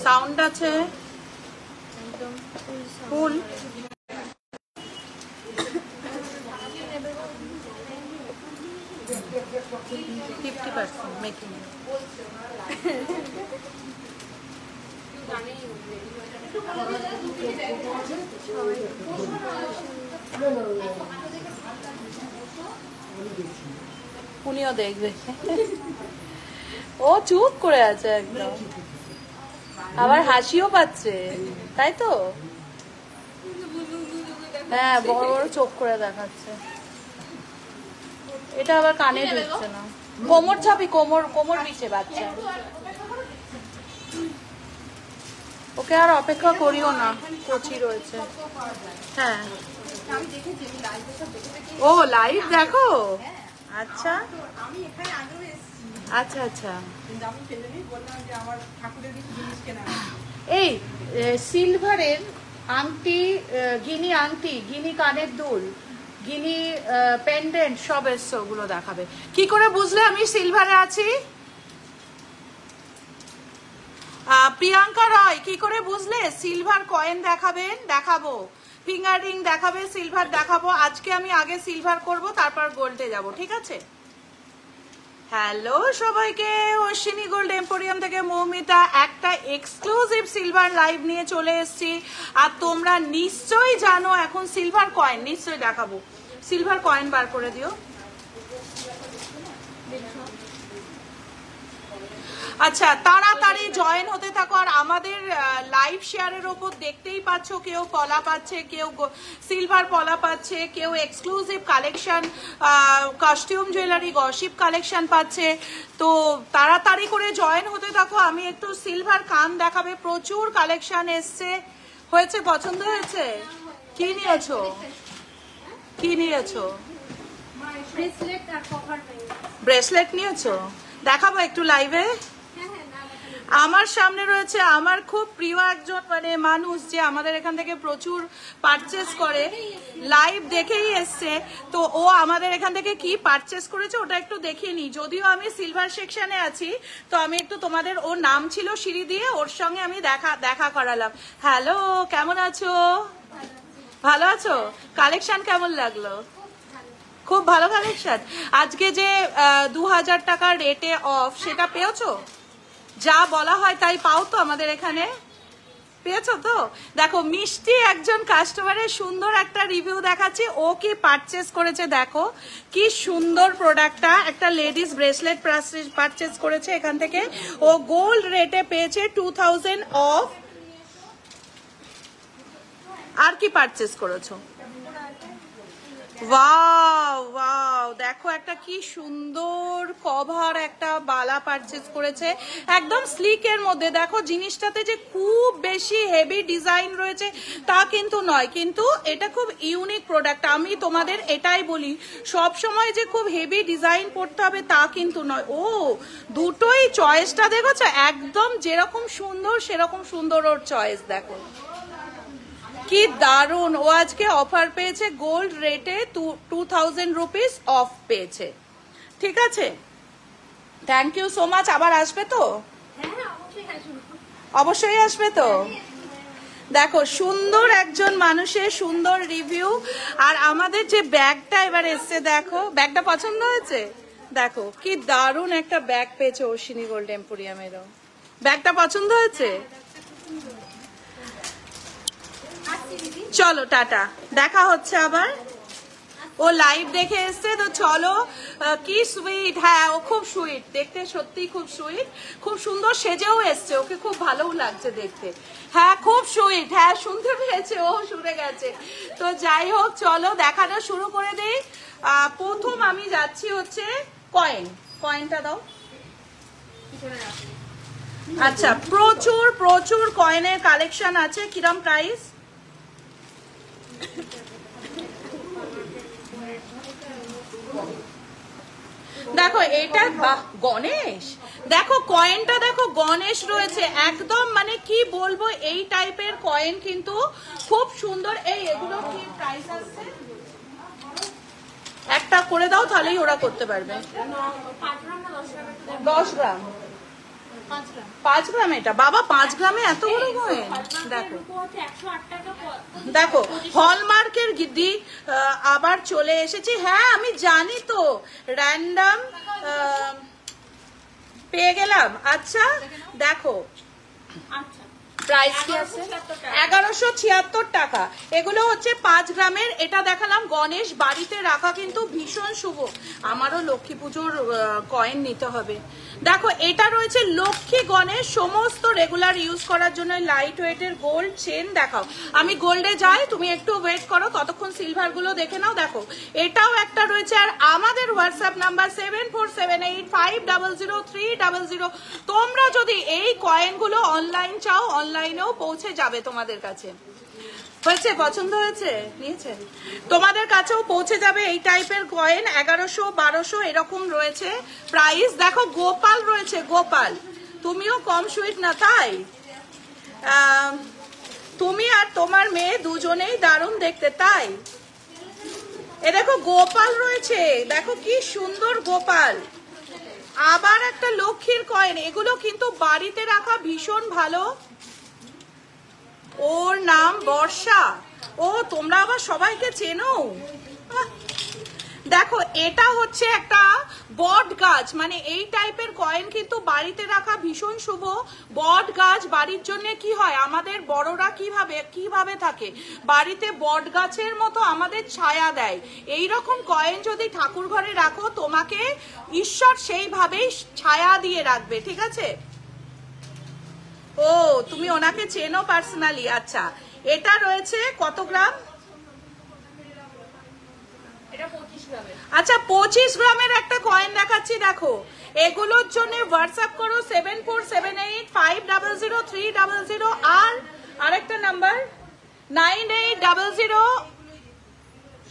Sound আছে ফুল। উনিও দেখবে। ও চুপ করে আছে একদম, আবার হাসিও পাচ্ছে, তাই তো? হ্যাঁ, বড় বড় চোখ করে দেখাচ্ছে। এটা আবার কানে ঢুকছে না। কোমর চাপি, কোমর কোমর বিছে বাচ্চা। ওকে আর অপেক্ষা করিও না, কচি রয়েছে। হ্যাঁ, ও লাইভ দেখো। আচ্ছা আচ্ছা আচ্ছা। এই সিলভারের আংটি, গিনি আংটি, গিনি কানের দুল, গিনি পেন্ডেন্ট সব এসছে, ওগুলো দেখাবে। কি করে বুঝলে আমি সিলভারে আছি? প্রিয়াঙ্কা রয়, কি করে বুঝলে? সিলভার কয়েন দেখাবেন, দেখাবো। ফিঙ্গার রিং দেখাবে, সিলভার দেখাবো। আজকে আমি আগে সিলভার করব, তারপর গোল্ডে যাব, ঠিক আছে? হ্যালো সবাইকে, অশ্বিনী গোল্ড এম্পোরিয়াম থেকে মৌমিতা একটা এক্সক্লুসিভ সিলভার লাইভ নিয়ে চলে এসেছি। আর তোমরা নিশ্চয়ই জানো এখন সিলভার কয়েন নিশ্চয়ই দেখাবো। সিলভার কয়েন বার করে দিও। আচ্ছা, তাড়াতাড়ি জয়েন হতে থাকো। আর আমাদের লাইভ শেয়ারের ওপর দেখতেই পাচ্ছ, কেউ পলা পাচ্ছে, কেউ সিলভার পলা পাচ্ছে, কেউ exclusive collection, costume jewellery, gossip collection পাচ্ছে। তো তাড়াতাড়ি করে জয়েন হতে থাকো। আমি একটু সিলভার কান দেখাবে, প্রচুর কালেকশন এসছে। হয়েছে? পছন্দ হয়েছে? কি নিয়েছো? কি নিয়েছো? ব্রেসলেট নিয়েছো? দেখাবো একটু লাইভে। আমার সামনে রয়েছে আমার খুব প্রিয় একজন মানে মানুষ, যে আমাদের এখান থেকে প্রচুর পারচেস করে, লাইভ দেখেই এসছে। তো ও আমাদের এখান থেকে কি পারচেস করেছে ওটা একটু দেখিয়ে নি। যদিও আমি সিলভার সেকশনে আছি, তো আমি একটু তোমাদের, ওর নাম ছিল সিঁড়ি দিয়ে, ওর সঙ্গে আমি দেখা করালাম। হ্যালো, কেমন আছো? ভালো আছো? কালেকশন কেমন লাগলো? খুব ভালো কালেকশন। আজকে যে 2000 টাকার রেটে অফ, সেটা পেয়েছো? যা বলা হয় তাই পাও তো আমাদের এখানে? পেয়েছো তো? দেখো, মিষ্টি একজন কাস্টমারের সুন্দর একটা রিভিউ দেখাচ্ছি। ও কি পারচেস করেছে দেখো, কি সুন্দর প্রোডাক্টটা। একটা লেডিস ব্রেসলেট পারচেস করেছে এখান থেকে। ও গোল্ড রেটে পেয়েছে 2000 অফ। আর কি পারচেস করেছো? ওয়াও ওয়াও, দেখো একটা কি সুন্দর কভার একটা বালা পারচেজ করেছে, একদম স্লিকের মধ্যে। দেখো জিনিসটাতে যে খুব বেশি হেভি ডিজাইন রয়েছে তা কিন্তু নয়, কিন্তু এটা খুব ইউনিক প্রোডাক্ট। আমি তোমাদের এটাই বলি, সব সময় যে খুব হেভি ডিজাইন পড়তে হবে তা কিন্তু নয়। ও দুটোই চয়েসটা দেখেছো, একদম যেরকম সুন্দর সেরকম সুন্দর ওর চয়েস। দেখো কি দারুন। ও আজকে অফার পেয়েছে, গোল্ড রেটে 2000 রুপিস অফ পেয়েছে। ঠিক আছে, থ্যাংক ইউ সো মাচ। আবার আসবে তো? অবশ্যই আসবে তো। দেখো সুন্দর একজন মানুষের সুন্দর রিভিউ। আর আমাদের যে ব্যাগটা এবার এসছে, দেখো ব্যাগটা পছন্দ হয়েছে? দেখো কি দারুন একটা ব্যাগ পেয়েছে অশ্বিনী গোল্ড এম্পোরিয়ামেরও। ব্যাগটা পছন্দ হয়েছে? চলো টাটা, দেখা হচ্ছে আবার। ও লাইভ দেখে এসছে তো, চলো। কি সুইট। হ্যাঁ, ও খুব সুইট দেখতে, সত্যি খুব সুইট, খুব সুন্দর সেজেও এসছে, ওকে খুব ভালোও লাগছে দেখতে। হ্যাঁ খুব সুইট, হ্যাঁ শুনতে পেয়েছে, ও শুনে গেছে। তো যাই হোক, চলো দেখানো শুরু করে দেই। প্রথম আমি যাচ্ছি হচ্ছে কয়েনটা দাও। আচ্ছা, প্রচুর প্রচুর কয়েনের কালেকশন আছে। কিরম প্রাইস? দেখো এটা গণেশ, দেখো কয়েনটা দেখো, গণেশ রয়েছে একদম, মানে কি বলবো, এই টাইপের কয়েন কিন্তু খুব সুন্দর। এগুলো কি প্রাইস আছে? একটা করে দাও, তাহলেই ওরা করতে পারবে। 10 গ্রাম। 5 গ্রাম এটা বাবা, 5 গ্রামে এত বড় কয়েন। দেখো দেখো হলমার্কের গিদ্দি আবার চলে এসেছি। হ্যাঁ আমি জানি তো, র্যান্ডম পেয়ে গেলাম। আচ্ছা দেখো প্রাইস কি আছে, 1176 টাকা। এগুলো হচ্ছে 5 গ্রামের। এটা দেখালাম গণেশ বাড়িতে রাখা কিন্তু ভীষণ শুভ। আমারও লক্ষ্মী পুজোর কয়েন নিতে হবে। দেখো এটা রয়েছে লক্ষ্মী গণেশ, সমস্ত রেগুলার ইউজ করার জন্য লাইট ওয়েটের গোল্ড চেন। দেখাও, আমি গোল্ডে যাই, তুমি একটু ওয়েট করো, ততক্ষণ সিলভার গুলো দেখে নাও। দেখো এটাও একটা রয়েছে। আর আমাদের হোয়াটসঅ্যাপ নাম্বার 7478500300। তোমরা যদি এই কয়েনগুলো অনলাইন চাও, অনলাইনেও পৌঁছে যাবে তোমাদের কাছে। হয়েছে, পছন্দ হয়েছে, নিয়েছে, তোমাদের কাছেও পৌঁছে যাবে এই টাইপের কয়েন। 1100 1200 এরকম রয়েছে প্রাইস। দেখো গোপাল রয়েছে, গোপাল, তুমিও কম সুইট না তাই? তুমি আর তোমার মেয়ে দুজনেই দারুণ দেখতে তাই? এ দেখো গোপাল রয়েছে, দেখো কি সুন্দর গোপাল। আবার একটা লক্ষ্মীর কয়েন। এগুলো কিন্তু বাড়িতে রাখা ভীষণ ভালো। ওর নাম বর্ষা। ও তোমরা আবার সবাইকে চেনো। দেখো এটা হচ্ছে একটা বট গাছ, মানে এই টাইপের কয়েন কিন্তু বাড়িতে রাখা ভীষণ শুভ। বট গাছ বাড়ির জন্য কি হয়, আমাদের বড়রা কিভাবে থাকে, বাড়িতে বট গাছের মতো আমাদের ছায়া দেয়। এই রকম কয়েন যদি ঠাকুর ঘরে রাখো, তোমাকে ঈশ্বর সেইভাবেই ছায়া দিয়ে রাখবে, ঠিক আছে? ও তুমি ওনাকে চেনো পার্সোনালি? আচ্ছা এটা রয়েছে কত গ্রাম? আচ্ছা 25 গ্রামের একটা কয়েন দেখাচ্ছি। দেখো এগুলোর জন্য হোয়াটসঅ্যাপ করো 7478500300। আর আরেকটা নাম্বার 9800,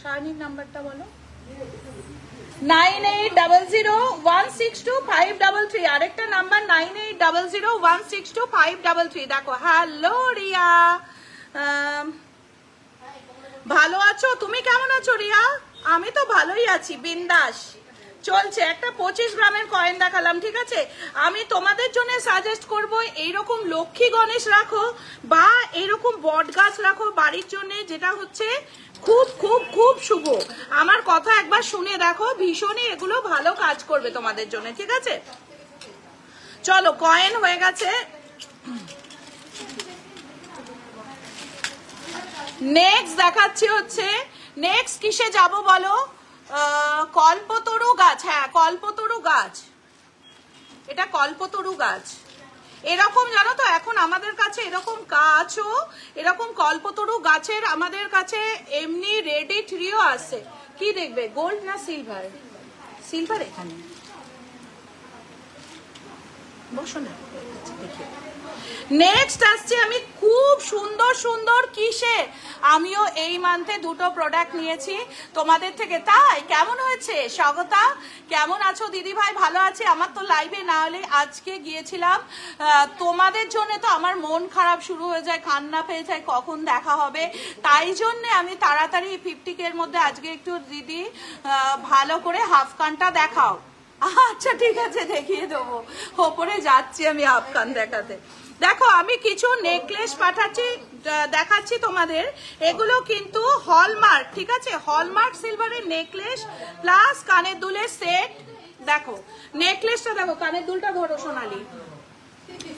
শাহিনীর নাম্বারটা বলো, 9800162533। আরেকটা নাম্বার 9800162533। দেখো হ্যালো রিয়া, ভালো আছো? তুমি কেমন আছো রিয়া? আমি তো ভালোই আছি, বিন্দাস চলছে। একটা 25 গ্রামের কয়েন দেখালাম, ঠিক আছে? আমি তোমাদের জন্য সাজেস্ট করব এইরকম লক্ষ্মী গণেশ রাখো বা এইরকম বট গাছ রাখো বাড়ির জন্য, যেটা হচ্ছে খুব খুব খুব শুভ। আমার কথা একবার শুনে দেখো, ভীষণই এগুলো ভালো কাজ করবে তোমাদের জন্য, ঠিক আছে? চলো কয়েন হয়ে গেছে। নেক্সট দেখাচ্ছি হচ্ছে, নেক্সট কিসে যাব বলো? কল্পতরু গাছ। হ্যাঁ কল্পতরু গাছ, এটা কল্পতরু গাছ। এরকম জানো তো এখন আমাদের কাছে এরকম গাছও, এরকম কল্পতরু গাছের আমাদের কাছে এমনি রেডি ট্রিও আছে। কি দেখবে, গোল্ড না সিলভার? সিলভার এখানে বসো না, দেখি। নেক্সট আসছে, আমি খুব সুন্দর সুন্দর কিসে, আমিও এই মান্থে দুটো প্রোডাক্ট নিয়েছি তোমাদের থেকে। তাই কেমন হয়েছে? স্বাগতা কেমন আছো? দিদি ভাই ভালো আছে। আমার তো লাইভে না হলে আজকে গিয়েছিলাম, তোমাদের জন্য তো আমার মন খারাপ শুরু হয়ে যায়, কান্না পেয়ে যায়, কখন দেখা হবে। তাই জন্যে আমি তাড়াতাড়ি 50K এর মধ্যে আজকে একটু দিদি ভালো করে হাফ কানটা দেখাও। আচ্ছা ঠিক আছে, দেখিয়ে দেবো। ওপরে যাচ্ছি আমি হাফ কান দেখাতে। দেখো আমি কিছু নেকলেস পাঠাচ্ছি, দেখাচ্ছি তোমাদের। এগুলো কিন্তু হলমার্ক, ঠিক আছে? হলমার্ক সিলভারের নেকলেস প্লাস কানের দুলের সেট। দেখো নেকলেসটা দেখো, কানের দুলটা ধরো সোনালি।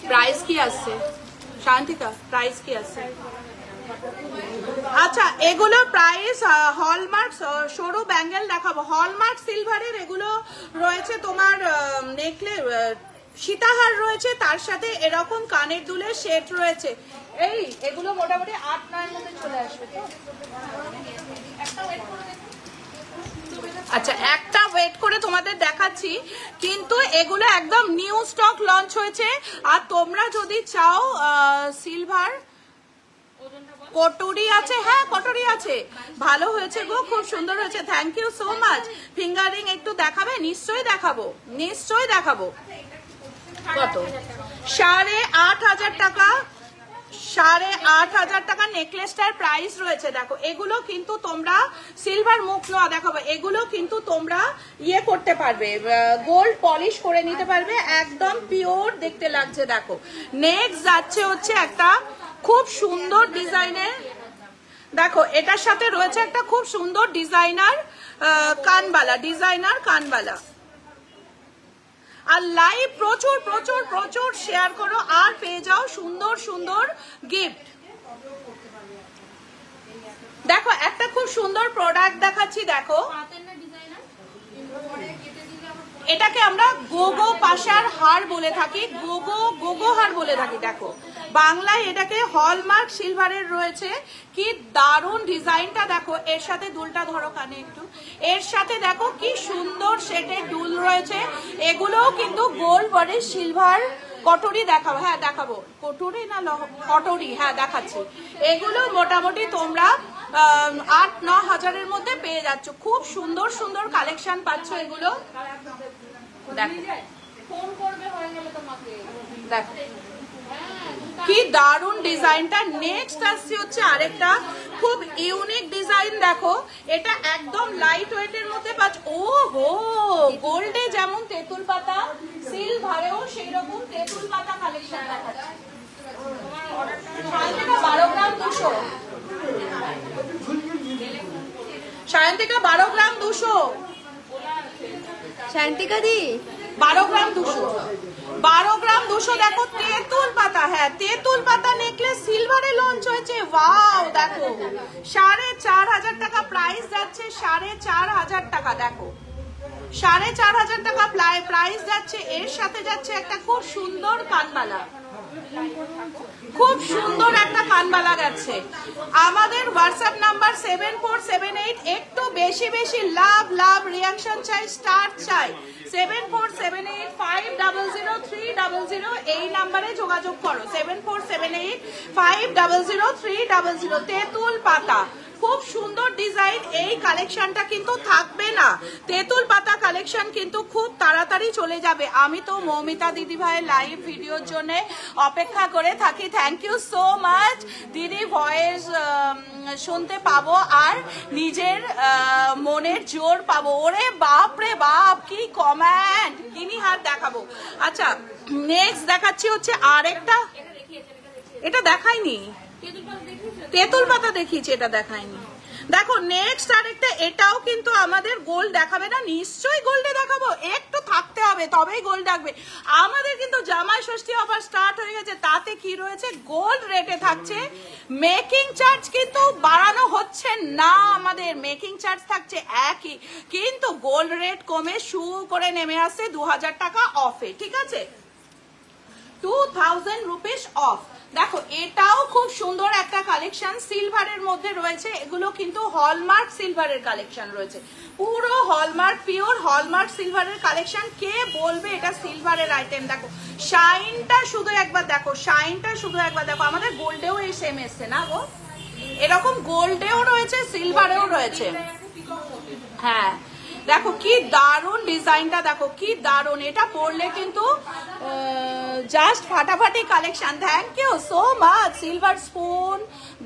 প্রাইস কি আসছে শান্তিকা? প্রাইস কি আসছে? আচ্ছা এগুলো প্রাইস হলমার্ক সরু ব্যাঙ্গেল দেখাবো। হলমার্ক সিলভারের এগুলো রয়েছে তোমার নেকলেস, সীতাহার রয়েছে, তার সাথে এরকম কানের দুলের সেট রয়েছে। এই এগুলো মোটামুটি 8-9 মধ্যে চলে আসবে তো। আচ্ছা একটা ওয়েট করে তোমাদের দেখাচ্ছি, কিন্তু এগুলো একদম নিউ স্টক লঞ্চ হয়েছে। আর তোমরা যদি চাও সিলভার কটুরি আছে, হ্যাঁ কটুরি আছে, ভালো হয়েছে গো, খুব সুন্দর হয়েছে, thank you so much. Fingering একটু দেখাবে? নিশ্চয়ই দেখাবো, নিশ্চয়ই দেখাবো। কত? 8,500 টাকা। 8,500 টাকা নেকলেসটার প্রাইস রয়েছে। দেখো এগুলো কিন্তু তোমরা সিলভার মুখ নোয়া দেখাবো, এগুলো কিন্তু তোমরা ইয়ে করতে পারবে, গোল্ড পলিশ করে নিতে পারবে, একদম পিওর দেখতে লাগছে। দেখো নেক্সট যাচ্ছে হচ্ছে একটা খুব সুন্দর ডিজাইনের, দেখো এটার সাথে রয়েছে একটা খুব সুন্দর ডিজাইনার কানবালা। আর লাইভ প্রচুর প্রচুর প্রচুর শেয়ার করো আর পেয়ে যাও সুন্দর সুন্দর গিফট। দেখো একটা খুব সুন্দর প্রোডাক্ট দেখাচ্ছি, দেখো এটাকে আমরা গোগো পাশার হার বলে থাকি, গোগো হার বলে থাকি। দেখো বাংলায় এটাকে হলমার্ক সিলভারের রয়েছে, কি দারুণ ডিজাইনটা। দেখো এর সাথে দুলটা ধরো কানে একটু, এর সাথে দেখো কি সুন্দর সেটের দুল রয়েছে। এগুলোও কিন্তু গোল্ড বডি সিলভার কটরি দেখাবো, হ্যাঁ দেখাবো, কটরি না কটরি, হ্যাঁ দেখাচ্ছি। এগুলো মোটামুটি তোমরা 8-9 হাজারের মধ্যে পেয়ে যাচ্ছ, খুব সুন্দর সুন্দর কালেকশন পাচ্ছ এগুলো। দেখো দেখো কি দারুন ডিজাইনটা। নেক্সট আসছে হচ্ছে আরেকটা খুব ইউনিক ডিজাইন। দেখো এটা একদম লাইট ওয়েটের মধ্যে পাচ্ছ। ও হো, গোল্ডে যেমন তেঁতুল পাতা, সিলভারেও সেই রকম তেঁতুল পাতা কালেকশন দেখাচ্ছে। 12 গ্রাম 200, সায়ন্তিকা 12 গ্রাম 200, শান্তিকা দি 12 গ্রাম 200, 12 গ্রাম 200। দেখো তেঁতুল পাতা, হ্যাঁ তেঁতুল পাতা নেকলেস সিলভারে লঞ্চ হয়েছে। ওয়াও, দেখো 4,500 টাকা প্রাইস যাচ্ছে, 4,500 টাকা। দেখো 4,500 টাকা প্রাইস যাচ্ছে। এর সাথে যাচ্ছে একটা খুব সুন্দর কানবালা, খুব সুন্দর একটা কানবালা যাচ্ছে। আমাদের হোয়াটসঅ্যাপ নাম্বার 7478। একটু বেশি বেশি লাভ রিয়াকশন চাই, স্টার চাই। 7478500300 এই নাম্বারে যোগাযোগ করো। 7478500300। তেঁতুল পাতা খুব সুন্দর ডিজাইন। এই কালেকশনটা কিন্তু থাকবে না, তেঁতুল পাতা কালেকশন কিন্তু খুব তাড়াতাড়ি চলে যাবে। আমি তো মৌমিতা দিদি ভাইয়ের লাইভ ভিডিওর জন্য অপেক্ষা করে থাকি। থ্যাংক ইউ সো মাচ দিদি, ভয়েস শুনতে পাবো আর নিজের মনের জোর পাবো। ওরে বাপ রে বাপ, কি কমেন্ট, কিনি হাত দেখাবো। আচ্ছা নেক্সট দেখাচ্ছি হচ্ছে আরেকটা, এটা দেখাইনি, তেঁতুল পাতা দেখিয়েছি, এটা দেখায়নি। দেখো নেক্সট আরেকটা, এটাও কিন্তু আমাদের গোল্ড দেখাবে না, নিশ্চয়ই গোল্ডে দেখাবো, একটু থাকতে হবে তবেই গোল্ড থাকবে। আমাদের কিন্তু জামাই ষষ্ঠী অফার স্টার্ট হয়ে গেছে, তাতে কি রয়েছে, গোল্ড রেটে থাকছে। মেকিং চার্জ কিন্তু বাড়ানো হচ্ছে না, আমাদের মেকিং চার্জ থাকছে একই, কিন্তু গোল্ড রেট কমে শু করে নেমে আসছে 2000 টাকা অফে, ঠিক আছে, 2000 রুপিস অফ। দেখো এটাও খুব সুন্দর একটা কালেকশন, সিলভারের মধ্যে রয়েছে। এগুলো কিন্তু হলমার্ক সিলভারের কালেকশন রয়েছে, পুরো হলমার্ক, পিওর হলমার্ক সিলভারের কালেকশন। কে বলবে এটা সিলভারের আইটেম? দেখো শাইনটা শুধু একবার দেখো, শাইনটা শুধু একবার দেখো। আমাদের গোল্ডেও এই সেম এসছে না গো, এরকম গোল্ডেও রয়েছে, সিলভারেও রয়েছে। হ্যাঁ দেখো কি দারুন ডিজাইনটা, দেখো কি দারুন, এটা পরলে কিন্তু জাস্ট ফাটাফাটি collection. Thank you so much. Silver spoon,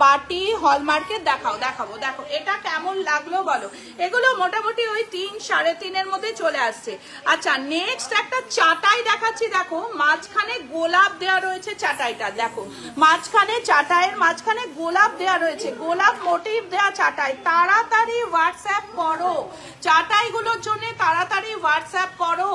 বাটি, হলমার্কের দেখাও, দেখাবো। দেখো এটা কেমন লাগলো বলো। এগুলো মোটামুটি ওই 3-3.5 মধ্যে চলে আসছে। আচ্ছা নেক্সট একটা চাটাই দেখাচ্ছি। দেখো মাঝখানে গোলাপ দেওয়া রয়েছে, চাটাইটা দেখো, মাঝখানে চাটাইয়ের মাঝখানে গোলাপ দেওয়া রয়েছে, গোলাপ মোটিভ দেওয়া চাটাই। তাড়াতাড়ি হোয়াটসঅ্যাপ করো, চাটাইগুলোর জন্য তাড়াতাড়ি হোয়াটসঅ্যাপ করো।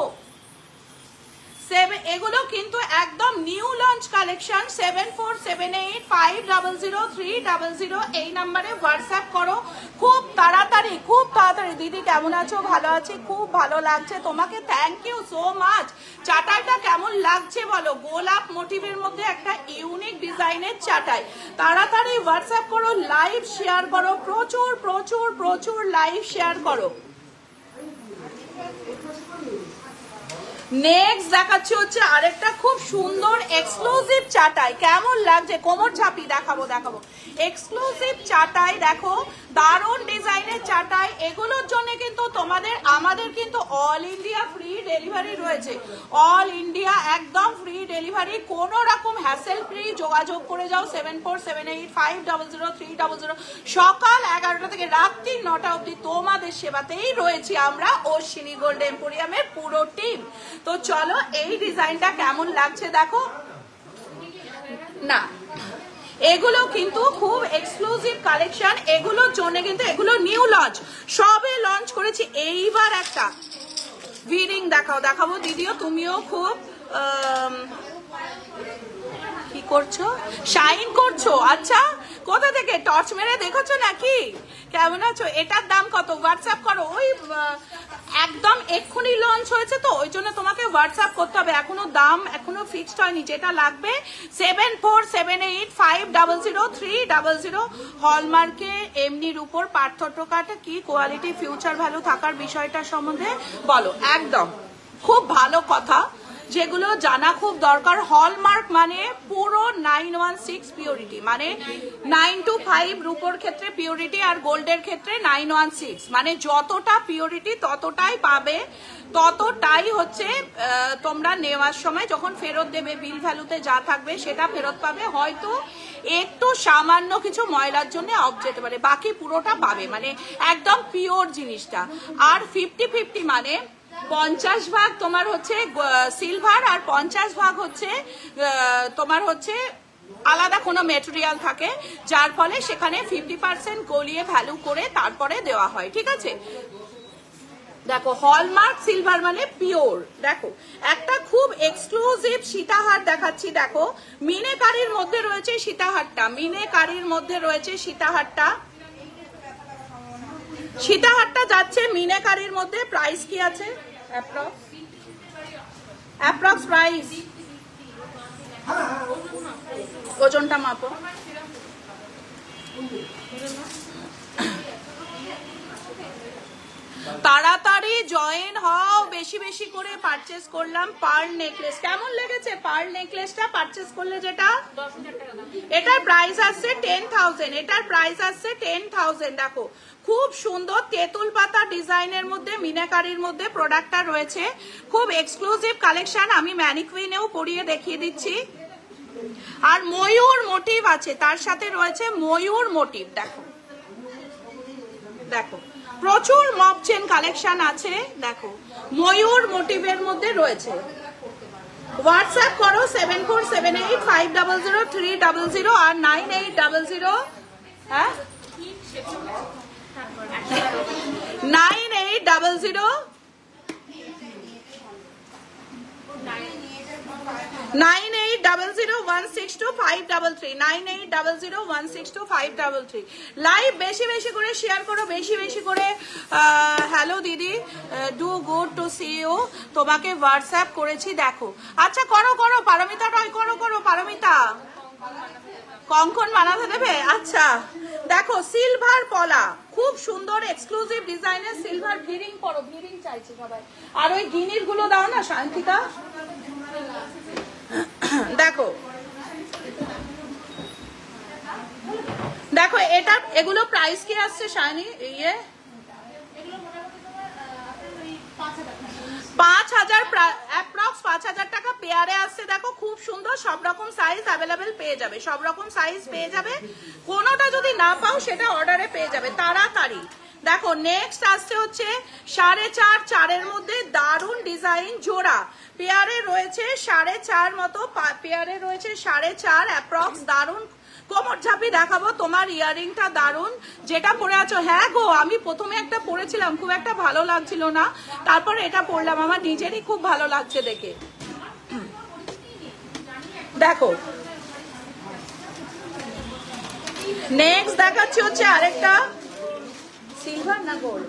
এগুলো কিন্তু একদম নিউ লঞ্চ কালেকশন। 7478500300 এই নাম্বারে হোয়াটসঅ্যাপ করো খুব তাড়াতাড়ি, খুব তাড়াতাড়ি। দিদি কেমন আছো? ভালো আছি, খুব ভালো লাগছে তোমাকে, থ্যাংক ইউ সো মাচ। চাটাইটা কেমন লাগছে বলো, গোলাপ মোটিভের মধ্যে একটা ইউনিক ডিজাইনের চাটাই। তাড়াতাড়ি হোয়াটসঅ্যাপ করো, লাইভ শেয়ার করো, প্রচুর প্রচুর প্রচুর লাইভ শেয়ার করো। নেক্সট দেখাচ্ছি হচ্ছে আরেকটা খুব সুন্দর এক্সক্লুসিভ চাটাই। কেমন লাগছে, কোমর ছাপি দেখাবো, দেখাবো এক্সক্লুসিভ চাটাই। দেখো দারুণ ডিজাইনের চাটাই, এগুলোর জন্য কিন্তু তোমাদের আমাদের কিন্তু অল ইন্ডিয়া ফ্রি ডেলিভারি রয়েছে। অল ইন্ডিয়া একদম ফ্রি ডেলিভারি, কোনো রকম হ্যাসেল ফ্রি। যোগাযোগ করে যাও 7478500300, সকাল 11টা থেকে রাত্রি 9টা অবধি তোমাদের সেবাতেই রয়েছি আমরা অশ্বিনী গোল্ড এম্পোরিয়ামের পুরো টিম। তো চলো এই ডিজাইনটা কেমন লাগছে দেখো না, এগুলো কিন্তু খুব এক্সক্লুসিভ কালেকশন, এগুলোর জন্য কিন্তু এগুলো নিউ লঞ্চ, সবে লঞ্চ করেছি। এইবার একটা ভিরিং দেখাবো দিদিও, তুমিও খুব কি করছো, শাইন করছো। আচ্ছা, কোথা থেকে টর্চ মেরে দেখেছো নাকি? কেমন আছো? এটার দাম কত? হোয়াটসঅ্যাপ করো। ওই একদম এক্ষুনি লঞ্চ হয়েছে তো ওই জন্য তোমাকে হোয়াটসঅ্যাপ করতে হবে, এখনো দাম এখনো ফিক্সড হয়নি। যেটা লাগবে 7478500300। হলমার্কে এমনির উপর পার্থক্য কাটে কি কোয়ালিটি ফিউচার ভ্যালু থাকার বিষয়টা সম্বন্ধে বলো। একদম খুব ভালো কথা, যেগুলো জানা খুব দরকার। হলমার্ক মানে পুরো 916 পিওরিটি, মানে 925 রূপোর ক্ষেত্রে পিওরিটি আর গোল্ডের ক্ষেত্রে 916, মানে যতটা পিওরিটি ততটাই পাবে, ততটাই হচ্ছে তোমরা নেওয়ার সময় যখন ফেরত দেবে বিল ভ্যালুতে যা থাকবে সেটা ফেরত পাবে। হয়তো একটু সামান্য কিছু ময়লার জন্য অফ যেতে পারে, বাকি পুরোটা পাবে, মানে একদম পিওর জিনিসটা। আর 50-50 মানে 50 ভাগ তোমার হচ্ছে সিলভার আর 50 ভাগ হচ্ছে তোমার হচ্ছে আলাদা কোনো মেটেরিয়াল থাকে, যার ফলে সেখানে 50% গলিয়ে ভ্যালু করে তারপরে দেওয়া হয়। ঠিক আছে, দেখো হলমার্ক সিলভার মানে পিওর। দেখো একটা খুব এক্সক্লুসিভ সীতাহার দেখাচ্ছি, দেখো মিনেকারির মধ্যে রয়েছে সীতাহারটা, মিনেকারির মধ্যে রয়েছে সীতাহারটা। সীতাহারটা যাচ্ছে মিনেকারির মধ্যে। প্রাইস কি আছে অ্যাপ্রক্স প্রাইস? ওজনটা মাপো। তাড়াতাড়ি জয়েন হও, বেশি বেশি করে পারচেজ করলাম। পার্ল নেকলেস কেমন লেগেছে? পার্ল নেকলেসটা পারচেজ করলে যেটা, এটার প্রাইস আসছে 10,000, এটার প্রাইস আসছে 10,000। দেখো খুব সুন্দর তেঁতুল পাতা ডিজাইনের মধ্যে মিনাকারির মধ্যে প্রোডাক্টটা রয়েছে, খুব এক্সক্লুসিভ কালেকশন। আমি ম্যানিকুইনেও পরিয়ে দেখিয়ে দিচ্ছি। আর ময়ূর মোটিভ আছে, তার সাথে রয়েছে ময়ূর মোটিভ। দেখো দেখো প্রচুর মপ চেন কালেকশন আছে, দেখো ময়ূর মোটিভের মধ্যে রয়েছে। হোয়াটসঅ্যাপ করো 7478500300 আর 9800 হ্যাঁ 9800 9800162533 9800162533। লাইভ বেশি বেশি করে শেয়ার করো, বেশি বেশি করে। হ্যালো দিদি, do good to see you. তোমাকে হোয়াটসঅ্যাপ করেছি দেখো। আচ্ছা করো করো, পারমিতা টয় করো করো, পারমিতা কঙ্কন বানাতে দেবে। আচ্ছা দেখো সিলভার পলা, খুব সুন্দর এক্সক্লুসিভ ডিজাইনের সিলভার ভিরিং করো, ভিরিং চাইছে সবাই। আর ওই গিনির গুলো দাও না শান্তিকা। দেখো দেখো এটা এগুলো প্রাইস কি আসছে শাইনি? ইয়ে 5,000 অ্যাপ্রক্স 5,000 টাকা পেয়ারে আসছে। দেখো খুব সুন্দর, সব রকম সাইজ অ্যাভেলেবেল পেয়ে যাবে, সব রকম সাইজ পেয়ে যাবে। কোনোটা যদি না পাও সেটা অর্ডারে পেয়ে যাবে তাড়াতাড়ি। দেখো নেক্সট আসছে হচ্ছে 4.5 মধ্যে দারুণ ডিজাইন জোড়া পেয়ারে রয়েছে 4.5 মতো, পেয়ারে রয়েছে 4.5 অ্যাপ্রক্স। দারুণ কোমর ঝাপি দেখাবো। তোমার ইয়ারিংটা দারুণ, যেটা পরে আছো। হ্যাঁ গো, আমি প্রথমে একটা পরেছিলাম, খুব একটা ভালো লাগছিল না, তারপরে এটা পরলাম, আমার নিজেরই খুব ভালো লাগছে দেখে। দেখো নেক্সট দেখাচ্ছি হচ্ছে আরেকটা সিলভার না গোল্ড,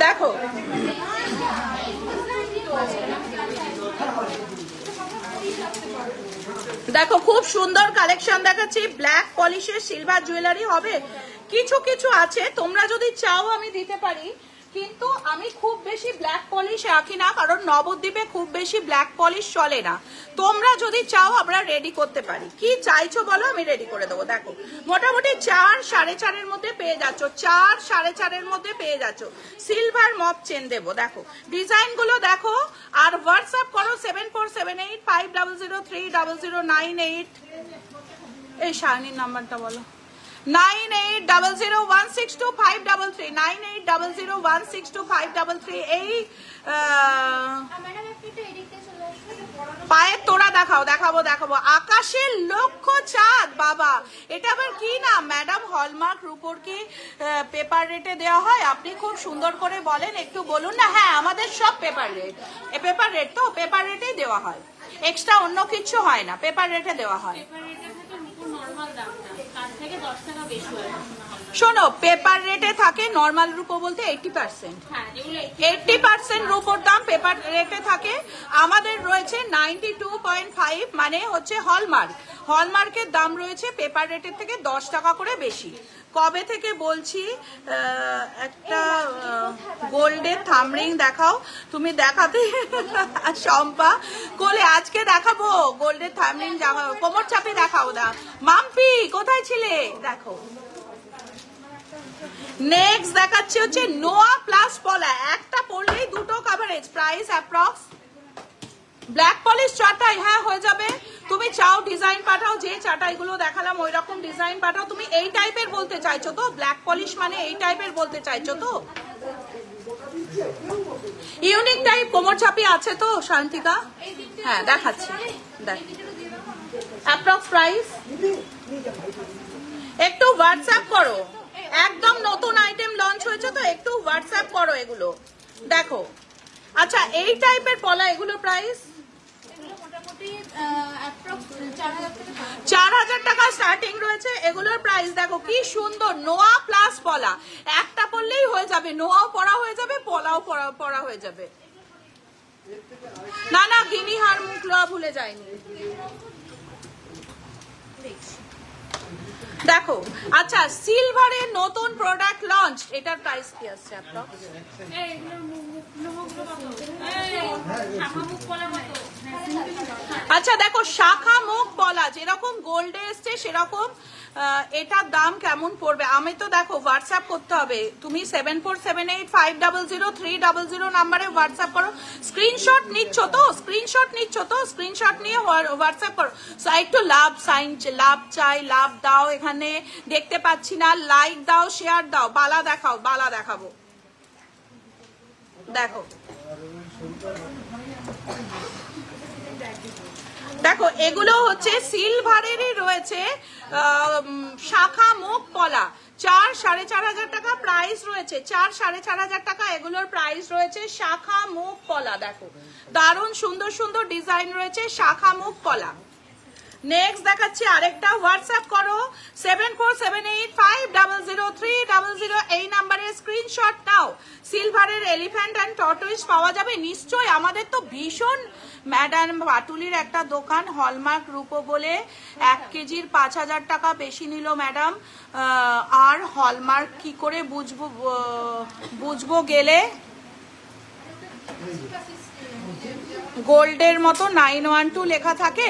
দেখো দেখো খুব সুন্দর কালেকশন দেখাচ্ছি। ব্ল্যাক পলিশের সিলভার জুয়েলারি হবে, কিছু কিছু আছে, তোমরা যদি চাও আমি দিতে পারি। কিন্তু আমি খুব বেশি ব্ল্যাক পলিশ রাখি না, কারণ নবদ্বীপে খুব বেশি ব্ল্যাক পলিশ চলে না। তোমরা যদি চাও আমরা রেডি করতে পারি। কি চাইছো বলো, আমি রেডি করে দেবো। দেখো মোটামুটি 4 সাড়ে 4-এর মধ্যে পেয়ে যাচ্ছ, 4 সাড়ে 4-এর মধ্যে পেয়ে যাচ্ছ। সিলভার মপ চেন দেবো। দেখো ডিজাইন গুলো দেখো, আর হোয়াটসঅ্যাপ করো 747850030098। এই শাইনির নাম্বারটা বলো, 9800162533, 9800162533। এই পায়ের তোড়া দেখাও, দেখাবো। আকাশের লক্ষ্য চাঁদ, বাবা এটা আবার কি না ম্যাডাম? হলমার্ক রূপোর কি পেপার রেটে দেওয়া হয়? আপনি খুব সুন্দর করে বলেন, একটু বলুন না। হ্যাঁ আমাদের সব পেপার রেট, পেপার রেট তো পেপার রেটেই দেওয়া হয়, এক্সট্রা অন্য কিছু হয় না, পেপার রেটে দেওয়া হয়। শোনো পেপার রেটে থাকে, নর্মাল রূপো বলতে 80%, 80% রূপোর দাম পেপার রেটে থাকে। আমাদের রয়েছে 92.5, মানে হচ্ছে হলমার্ক। হলমার্কের দাম রয়েছে পেপার রেটের থেকে 10 টাকা করে বেশি। কবে থেকে বলছি, একটা গোল্ডের থামরিং দেখাও। তুমি দেখাতে শম্পা কোলে, আজকে দেখাবো গোল্ডের থামরিং, কোমর চাপে দেখাও না। মাম্পি কোথায় ছিলে? দেখো নেক্সট দেখাচ্ছি হচ্ছে নোয়া প্লাস পলা, একটা পরলেই দুটো coverage. Price approx black polish চাটাই, হ্যাঁ হয়ে যাবে। তুমি চাও ডিজাইন পাঠাও, যে চাটাইগুলো দেখালাম ওই রকম ডিজাইন পাঠাও। তুমি এই টাইপের বলতে চাইছো তো, ব্ল্যাক পলিশ মানে এই টাইপের বলতে চাইছো তো? ইউনিক টাইপ কোমর চাপি আছে তো শান্তিকা? হ্যাঁ দেখাচ্ছি, দেখ অ্যাপ্রক্স প্রাইস। একটু হোয়াটসঅ্যাপ করো, একদম নতুন আইটেম লঞ্চ হয়েছে তো, একটু হোয়াটসঅ্যাপ করো এগুলো দেখো। আচ্ছা এই টাইপের পলা, এগুলো প্রাইস 4000 টাকা স্টার্টিং রয়েছে। এগুলোর প্রাইস দেখো কি সুন্দর, নোয়া প্লাস পলা, একটা পরলেই হয়ে যাবে, নোয়াও পরা হয়ে যাবে, পলাও পরা হয়ে যাবে। না না গিনি হার মুখ লওয়া ভুলে যায়নি। দেখো আচ্ছা সিলভারের নতুন প্রোডাক্ট লঞ্চ, এটার প্রাইস কি আসছে অ্যাপ্রক্স? আচ্ছা দেখো শাখা মুখ পলা যেরকম গোল্ডে এসছে সেরকম এটার দাম কেমন পড়বে? আমি তো দেখো হোয়াটসঅ্যাপ করতে হবে, তুমি 7478500300 নাম্বারে হোয়াটসঅ্যাপ করো। স্ক্রিনশট নিচ্ছ তো, স্ক্রিনশট নিয়ে হোয়াটসঅ্যাপ করো। একটু লাভ সাইন, লাভ চাই, লাভ দাও, এখানে দেখতে পাচ্ছি না, লাইক দাও, শেয়ার দাও। বালা দেখাও, বালা দেখাবো। দেখো দেখো এগুলো হচ্ছে সিলভারেরই রয়েছে, শাখা মুখ পলা, 4-4500 টাকা প্রাইস রয়েছে, 4-4500 টাকা এগুলোর প্রাইস রয়েছে। শাখা মুখ পলা দেখো, দারুণ সুন্দর সুন্দর ডিজাইন রয়েছে, শাখা মুখ পলা। নেক্সট দেখাচ্ছি আরেকটা, হোয়াটসঅ্যাপ করো 7478500300, এই নাম্বারে স্ক্রিনশট নাও। সিলভারের এলিফ্যান্ট অ্যান্ড টর্টয়েস পাওয়া যাবে নিশ্চয়ই। আমাদের তো ভীষণ ম্যাডাম বাটুলির একটা দোকান হলমার্ক রূপো বলে 1 কেজির 5000 টাকা বেশি নিল ম্যাডাম। আর হলমার্ক কি করে বুঝবো গেলে গোল্ডের মতো 912 লেখা থাকে,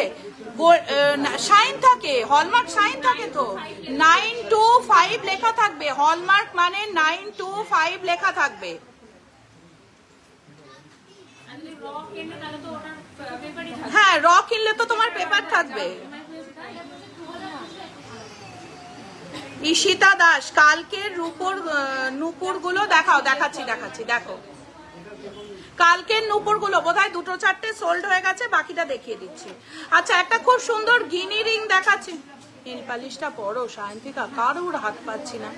শাইন থাকে, হলমার্ক শাইন থাকে তো 925 লেখা থাকবে, হলমার্ক মানে 925 লেখা থাকবে। হ্যাঁ র কিনলে তো তোমার পেপার থাকবে। ঈশিতা দাস কালকের রূপোর নুপুর গুলো দেখাও, দেখাচ্ছি দেখো কালকের নুপুর গুলো বোধহয় 2-4টে সোল্ড হয়ে গেছে, বাকিটা দেখিয়ে দিচ্ছি। আচ্ছা একটা খুব সুন্দর গিনি রিং দেখাচ্ছি, নীল পালিশটা পরো শান্তিকা, কারোর হাত পাচ্ছি না।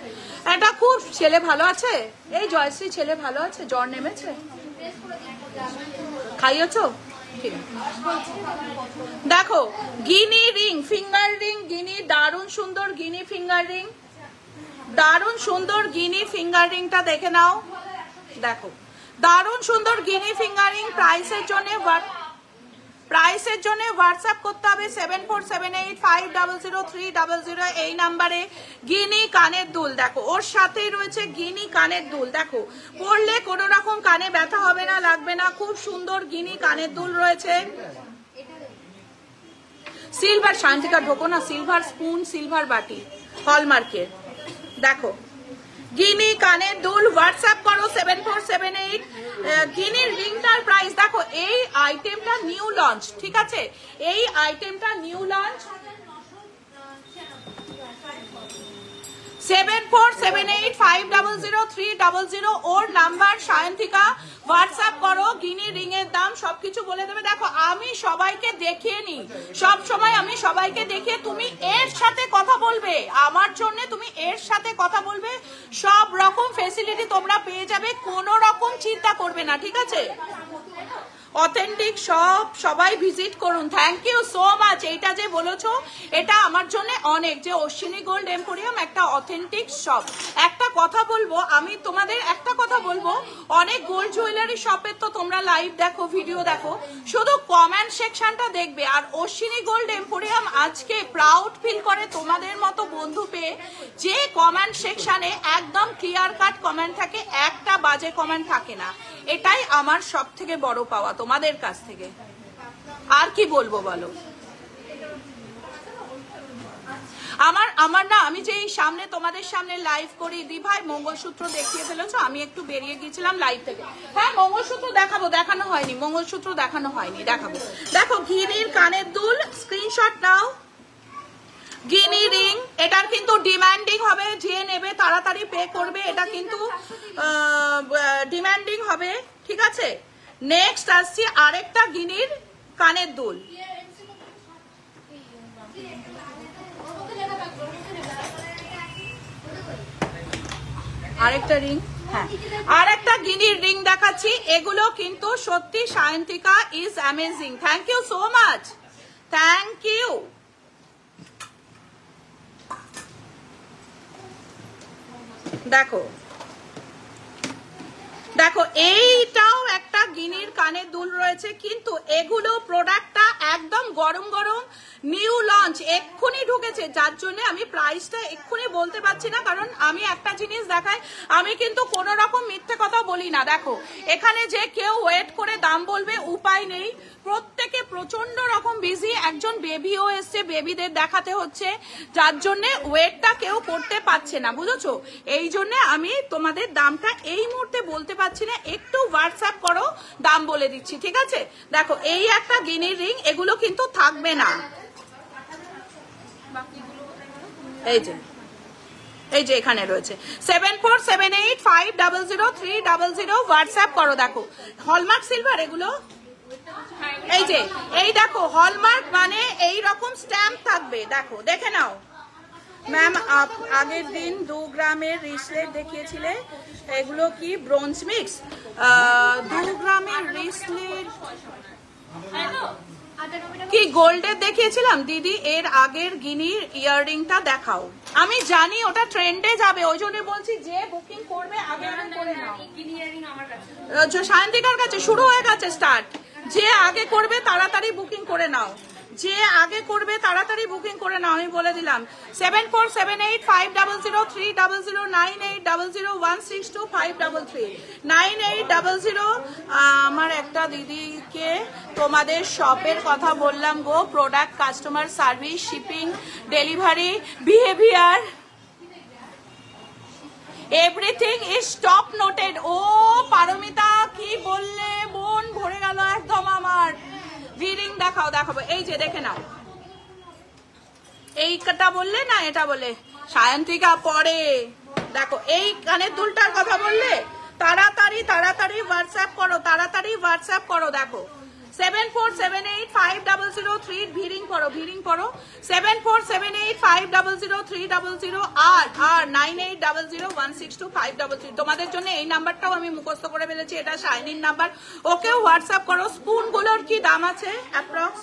এটা খুব, ছেলে ভালো আছে? এই জয়শ্রী ছেলে ভালো আছে? জ্বর নেমেছে? খাইয়েছো? ঠিক দেখো গিনি রিং, ফিঙ্গার রিং গিনি, দারুণ সুন্দর গিনি ফিঙ্গার রিং, দারুণ সুন্দর গিনি ফিঙ্গার রিংটা দেখে নাও। দেখো দারুণ সুন্দর গিনি ফিঙ্গারিং, প্রাইসের জন্য প্রাইসের জন্য হোয়াটসঅ্যাপ করতে হবে 7478500300 এই নাম্বারে। গিনি কানের দুল দেখো, ওর সাথেই রয়েছে গিনি কানের দুল। দেখো পরলে কোনো রকম কানে ব্যথা হবে না, লাগবে না, খুব সুন্দর গিনি কানের দুল রয়েছে। সিলভার শান্তিকা ঢোকো না, সিলভার স্পুন, সিলভার বাটি, হলমার্কের। দেখো গিনি কানের দুল, হোয়াটসঅ্যাপ করো 7478। গিনির রিংটার প্রাইস দেখো, এই আইটেমটা নিউ লঞ্চ, ঠিক আছে, এই আইটেমটা নিউ লঞ্চ। 7478500300 ওর নাম্বার সায়ন্তিকা, হোয়াটসঅ্যাপ করো। গিনি রিং এর দাম সবকিছু বলে দেবে। দেখো আমি সবাইকে দেখিয়ে নি, সব সময় আমি সবাইকে দেখিয়ে, তুমি এর সাথে কথা বলবে, আমার জন্য তুমি এর সাথে কথা বলবে, সব রকম ফেসিলিটি তোমরা পেয়ে যাবে, কোনো রকম চিন্তা করবে না, ঠিক আছে। অথেন্টিক সব, সবাই ভিজিট করুন। Thank you so much. এইটা যে বলেছো এটা আমার জন্য অনেক, যে অশ্বিনী গোল্ড এম্পোরিয়াম একটা অথেন্টিক শপ। একটা কথা বলবো, আমি তোমাদের একটা কথা বলবো, অনেক গোল্ড জুয়েলারি শপের তো তোমরা লাইভ দেখো, ভিডিও দেখো, শুধু কমেন্ট সেকশনটা দেখবে। আর অশ্বিনী গোল্ড এম্পোরিয়াম আজকে প্রাউড ফিল করে তোমাদের মতো বন্ধু পেয়ে, যে কমেন্ট সেকশনে একদম ক্লিয়ার কাট কমেন্ট থাকে, একটা বাজে কমেন্ট থাকে না। এটাই আমার সব থেকে বড় পাওয়া তোমাদের কাছ থেকে। আর কি বলবো বলো। আমার না, আমি যে সামনে তোমাদের সামনে লাইভ করি, দি ভাই মঙ্গলসূত্র দেখিয়ে ফেলেছো, আমি একটু বেরিয়ে গিয়েছিলাম লাইভ থেকে। হ্যাঁ মঙ্গলসূত্র দেখাবো, দেখানো হয়নি, মঙ্গলসূত্র দেখানো হয়নি, দেখাবো। দেখো গিনির কানের দুল, স্ক্রিনশট নাও। গিনি রিং, এটার কিন্তু ডিমান্ডিং হবে, যে নেবে তাড়াতাড়ি পে করবে, এটা কিন্তু ডিমান্ডিং হবে, ঠিক আছে। নেক্সট আসছি আরেকটা গিনির কানের দুল, আরেকটা রিং, হ্যাঁ আরেকটা গিনির রিং দেখাচ্ছি। এগুলো কিন্তু সত্যি Sayantika is amazing. Thank you so much, thank you. দেখো দেখো এইটাও একটা গিনির কানের দুল রয়েছে, কিন্তু এগুলো প্রোডাক্টটা একদম গরম গরম নিউ লঞ্চ, এক্ষুনি ঢুকেছে, যার জন্য আমি প্রাইসটা এক্ষুনি বলতে পারছি না। কারণ আমি একটা জিনিস দেখাই, আমি কিন্তু কোনো রকম মিথ্যে কথা বলি না। দেখো এখানে যে কেউ ওয়েট করে দাম বলবে, উপায় নেই, প্রত্যেকে প্রচন্ড রকম বিজি, একজন বেবিও এসছে, বেবিদের দেখাতে হচ্ছে, যার জন্য ওয়েটটা কেউ করতে পারছে না, বুঝেছো। এই জন্য আমি তোমাদের দামটা এই মুহূর্তে বলতে পারছি না, একটু হোয়াটসঅ্যাপ করো, দাম বলে দিচ্ছি, ঠিক আছে। দেখো এই একটা গিনির রিং, এগুলো কিন্তু থাকবে না, এই যে এই যে এখানে রয়েছে 7478500300 হোয়াটসঅ্যাপ করো। দেখো হলমার্ক সিলভার এগুলো, এই যে এই দেখো হলমার্ক মানে এই রকম স্ট্যাম্প থাকবে, দেখো দেখে নাও। ম্যাম আগের দিন 2 গ্রামের রিসলেট দেখিয়েছিলে, এগুলো কি ব্রোঞ্জ মিক্স? 2 গ্রামের রিসলেট কি গোল্ডের দেখিয়েছিলাম দিদি? এর আগের গিনির ইয়াররিংটা দেখাও। আমি জানি ওটা ট্রেন্ডে যাবে, ওই জন্য বলছি যে বুকিং করবে আগে করে নাও। সায়ন্তিকার কাছে শুরু হয়ে গেছে স্টার্ট, যে আগে করবে তাড়াতাড়ি বুকিং করে নাও, যে আগে করবে তাড়াতাড়ি বুকিং করে নাও, আমি বলে দিলাম। 7478500300 9800162533 9800। আমার একটা দিদিকে তোমাদের শপের কথা বললাম গো, product, customer service, shipping, delivery, behaviour, everything is top noted. ও পারমিতা কি বললে বোন, ভরে গেল একদম আমার। রিং দেখাও, দেখাবো, এই যে দেখে নাও, এইটা বললে না, এটা বলে সায়ন্তিকা পরে। দেখো এই কানের দুলটার কথা বললে, তাড়াতাড়ি তাড়াতাড়ি হোয়াটসঅ্যাপ করো, তাড়াতাড়ি হোয়াটসঅ্যাপ করো। দেখো 74785003 ভিরিং করো, ভিরিং করো 7478500300 আর 9800162533। তোমাদের জন্য এই নাম্বারটাও আমি মুখস্থ করে ফেলেছি, এটা শাইনির নাম্বার, ওকেও হোয়াটসঅ্যাপ করো। স্পুন গুলোর কি দাম আছে অ্যাপ্রক্স?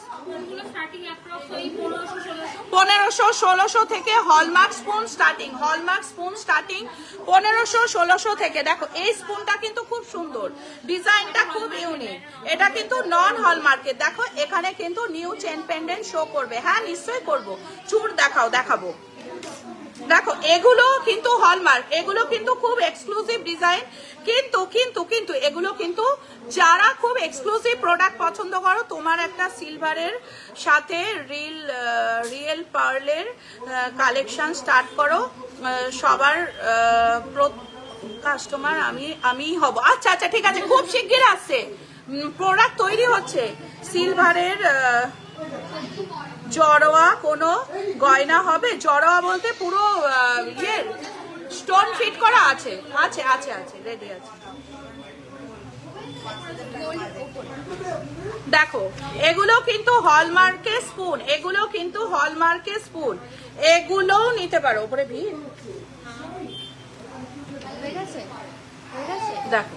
1500-1600 থেকে hallmark spoon starting, hallmark spoon starting 1500-1600 থেকে। দেখো এই স্পুনটা কিন্তু খুব সুন্দর, ডিজাইনটা খুব ইউনিক, এটা কিন্তু নন হলমার্কের। দেখো এখানে কিন্তু নিউ চেন পেন্ডেন্ট শো করবে। হ্যাঁ নিশ্চয়ই করবো। চূড় দেখাবো। দেখো এগুলো কিন্তু হলমার্ক, এগুলো কিন্তু খুব এক্সক্লুসিভ ডিজাইন, কিন্তু এগুলো কিন্তু যারা খুব এক্সক্লুসিভ প্রোডাক্ট পছন্দ করো, তোমার একটা সিলভারের সাথে রিয়েল পার্লের কালেকশন স্টার্ট করো। সবার কাস্টমার আমি হব। আচ্ছা ঠিক আছে, খুব শিগগির আসছে, প্রোডাক্ট তৈরি হচ্ছে। সিলভারের জড়োয়া কোনো গয়না হবে? জড়োয়া বলতে পুরো স্টোন ফিট করা আছে, রেডি আছে। দেখো এগুলো কিন্তু হলমার্কের স্পুন, এগুলোও নিতে পারো। উপরে ভিড় দেখো,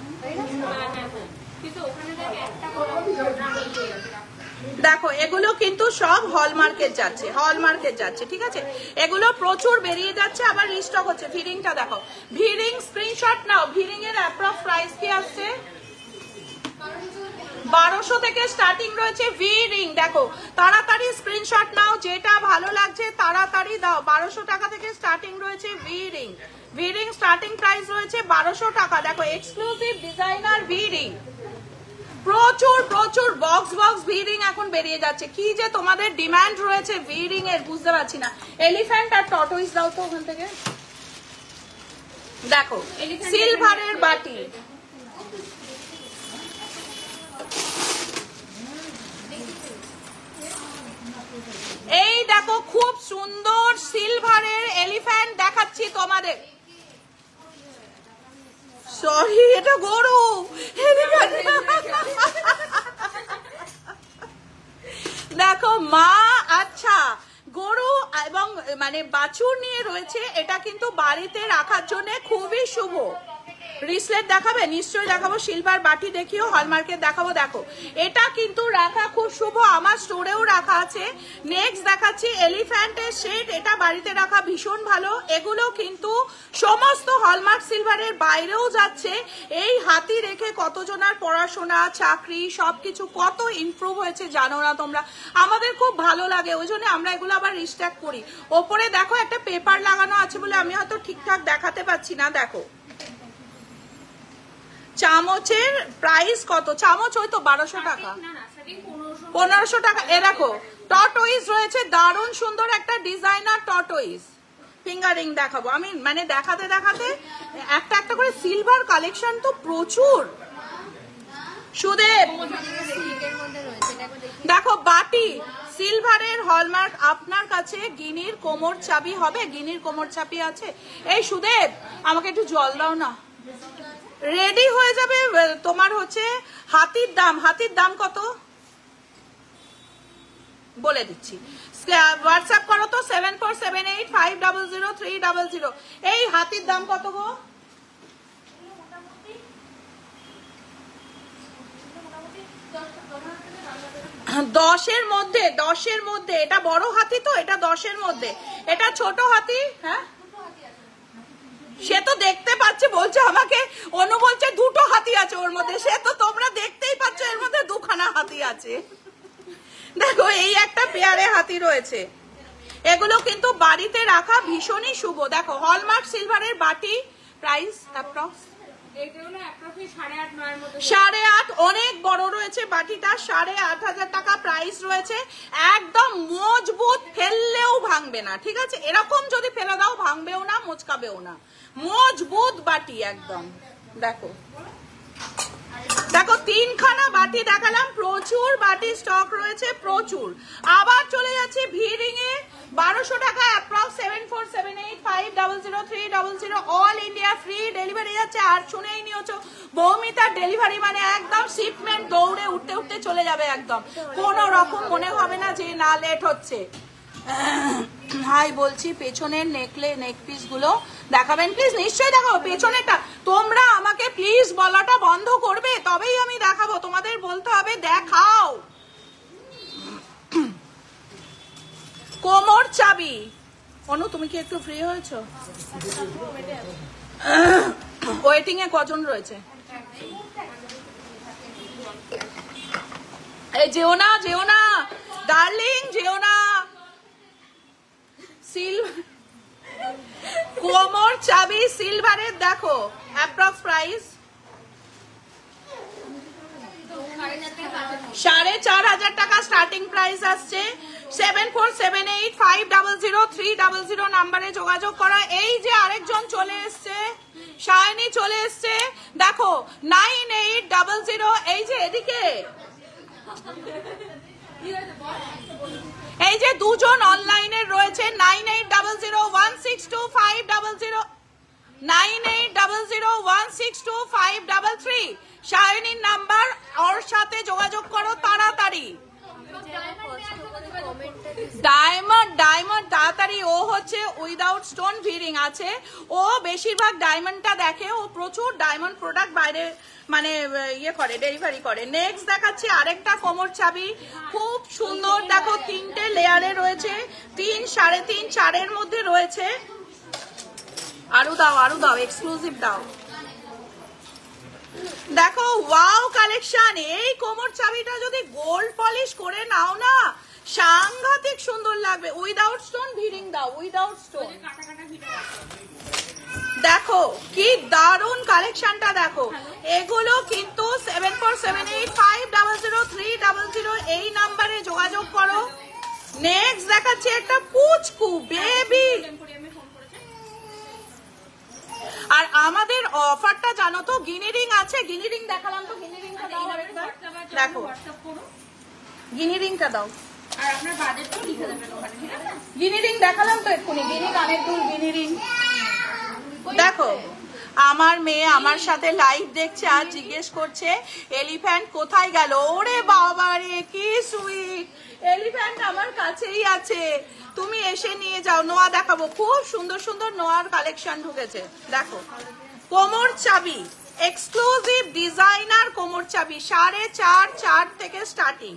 দেখো এগুলো কিন্তু সব হলমার্কেট যাচ্ছে, ঠিক আছে? এগুলো প্রচুর বেরিয়ে যাচ্ছে, আবার রিস্টক হচ্ছে। ভিরিংটা দেখো, ভিরিং স্ক্রিনশট নাও। ভিরিং এর অ্যাপ্রক্স প্রাইস কি আসছে? 1200 থেকে স্টার্টিং রয়েছে ভি রিং। দেখো তাড়াতাড়ি স্ক্রিনশট নাও, যেটা ভালো লাগছে তাড়াতাড়ি দাও। 1200 টাকা থেকে স্টার্টিং রয়েছে ভি রিং। স্টার্টিং প্রাইস রয়েছে 1200 টাকা। দেখো এক্সক্লুসিভ ডিজাইনার ভি রিং, প্রচুর বক্স ভি রিং এখন বেরিয়ে যাচ্ছে। কি যে তোমাদের ডিমান্ড রয়েছে ভি রিং এর, বুঝতে পারছি না। এলিফ্যান্ট আর টর্টয়েস দাও তো ওখান থেকে। দেখো সিলভারের বাটি, এই দেখো খুব সুন্দর সিলভারের এলিফ্যান্ট দেখাচ্ছি তোমাদের। সরি এটা গরু। দেখো মা, আচ্ছা গরু এবং মানে বাছুর নিয়ে রয়েছে, এটা কিন্তু বাড়িতে রাখার জন্য খুবই শুভ। রিসলেট দেখাবে? নিশ্চয়ই দেখাবো। সিলভার বাটি দেখিও, হলমার্কের দেখাবো। দেখো এটা কিন্তু রাখা খুব শুভ, আমার স্টোরেও রাখা আছে। নেক্সট দেখাচ্ছি এলিফ্যান্টের সেট, এটা বাড়িতে রাখা ভীষণ ভালো। এগুলো কিন্তু সমস্ত হলমার্ক সিলভারের বাইরেও যাচ্ছে। এই হাতি রেখে কতজনার পড়াশোনা, চাকরি সবকিছু কত ইমপ্রুভ হয়েছে জানো না তোমরা? আমাদের খুব ভালো লাগে, ওই জন্য আমরা এগুলো আবার রিস্টক করি। ওপরে দেখো একটা পেপার লাগানো আছে বলে আমি হয়তো ঠিকঠাক দেখাতে পাচ্ছি না। দেখো চামচের প্রাইস কত? চামচ ওই তো 1200 টাকা, 1500 টাকা। এ দেখো টর্টয়েস রয়েছে, দারুণ সুন্দর একটা ডিজাইনার টর্টয়েস। ফিঙ্গারিং দেখাবো আমি, মানে দেখাতে একটা করে সিলভার কালেকশন তো প্রচুর। সুদেব দেখো বাটি সিলভারের হলমার্ক, আপনার কাছে গিনির কোমর চাবি হবে? গিনির কোমর চাবি আছে? এই সুদেব আমাকে একটু জল দাও না। রেডি হয়ে যাবে তোমার হচ্ছে হাতির দাম কত বলে দিচ্ছি, হোয়াটসঅ্যাপ করো তো 7478500300। এই হাতির দাম কত গো? 10-এর মধ্যে। এটা বড় হাতি তো, এটা 10-এর মধ্যে। এটা ছোট হাতি, হ্যাঁ সে তো দেখতে পাচ্ছে, বলছে আমাকে অনু বলছে দুটো হাতি আছে ওর মধ্যে। সে তো তোমরা দেখতেই পাচ্ছ এর মধ্যে দুখানা হাতি আছে। দেখো এই একটা পেয়ারে হাতি রয়েছে। এগুলো কিন্তু বাড়িতে রাখা ভীষণই শুভ। দেখো হলমার্ক সিলভারের বাটি, প্রাইস অ্যাপ্রক্স 8.5 অনেক বড় রয়েছে বাটিটা, 8500 টাকা প্রাইস রয়েছে। একদম মজবুত, ফেললেও ভাঙবে না, ঠিক আছে? এরকম যদি ফেলে দাও ভাঙবেও না, মোচকাবেও না, মজবুত বাটি একদম। দেখো 3খানা বাটি দেখালাম, প্রচুর বাটি স্টক রয়েছে, প্রচুর। আবার চলে যাচ্ছে ভিরিং এ, 1200 টাকা approx 7478500300। All India free delivery যাচ্ছে। আর শুনেই নিয়েছো বৌমিতার ডেলিভারি মানে একদম শিপমেন্ট দৌড়ে উঠতে চলে যাবে, একদম কোনো রকম মনে হবে না যে না লেট হচ্ছে। হাই বলছি পেছনের নেক পিস গুলো দেখাবেন প্লিজ? নিশ্চয়ই দেখাবো পেছনেরটা। তোমরা আমাকে প্লিজ বলাটা বন্ধ করবে, তবেই আমি দেখাবো। তোমাদের বলতে হবে দেখাও। কোমর চাবি, অনু তুমি কি একটু ফ্রি হয়েছো? ওয়েটিং এ কজন রয়েছে? এই যেও না ডার্লিং, যেও না। কোমর চাবি সিলভারের দেখো অ্যাপ্রক্স প্রাইস 4,500 টাকা স্টার্টিং প্রাইস আসছে। 7478500300 নাম্বারে যোগাযোগ করা। এই যে আরেকজন চলে এসছে, শায়নি চলে এসছে, দেখো 9800। এই যে এদিকে এই যে দুজন অনলাইনে রয়েছে 9800162500 9800162533 শায়নির নাম্বার, ওর সাথে যোগাযোগ করো তাড়াতাড়ি। ডায়মন্ড তাড়াতাড়ি। ও হচ্ছে উইদাউট স্টোন ভিরিং আছে, ও বেশিরভাগ ডায়মন্ডটা দেখে, ও প্রচুর ডায়মন্ড প্রোডাক্ট বাইরে মানে ইয়ে করে, ডেলিভারি করে। নেক্সট দেখাচ্ছি আরেকটা কোমর চাবি, খুব সুন্দর দেখো, 3টে লেয়ারে রয়েছে, 3, 3.5, 4-এর মধ্যে রয়েছে। আরো দাও এক্সক্লুসিভ দাও। দেখো ওয়াও কালেকশন। এই কোমর চাবিটা যদি গোল্ড পলিশ করে নাও না, সাংঘাতিক সুন্দর লাগবে। উইদাউট স্টোন ভিরিং দাও, উইদাউট স্টোন। দেখো কি দারুন কালেকশনটা দেখো। এগুলো কিন্তু 7478500300 এই নাম্বারে যোগাযোগ করো। নেক্সট দেখাচ্ছি একটা পুচকু বেবি। আর আমাদের অফারটা জানো তো, গিনি রিং আছে। গিনি রিং দেখালাম তো, গিনি রিংটা দাও আরেকবার। দেখো গিনি রিংটা দাও, আর আপনার বাজেটটাও লিখে দেবেন ওখানে, ঠিক আছে? গিনি রিং দেখালাম তো এক্ষুনি, গিনি কানের দুল, গিনি রিং। দেখো আমার মেয়ে আমার সাথে লাইভ দেখছে আর জিজ্ঞেস করছে এলিফ্যান্ট কোথায় গেল। ওরে বাবা রে, কি সুইট। এলিফ্যান্ট আমার কাছেই আছে, তুমি এসে নিয়ে যাও। নোয়া দেখাবো, খুব সুন্দর সুন্দর নোয়ার কালেকশন ঢুকেছে। দেখো কোমর চাবি, এক্সক্লুসিভ ডিজাইনার কোমর চাবি, 4.5 থেকে স্টার্টিং,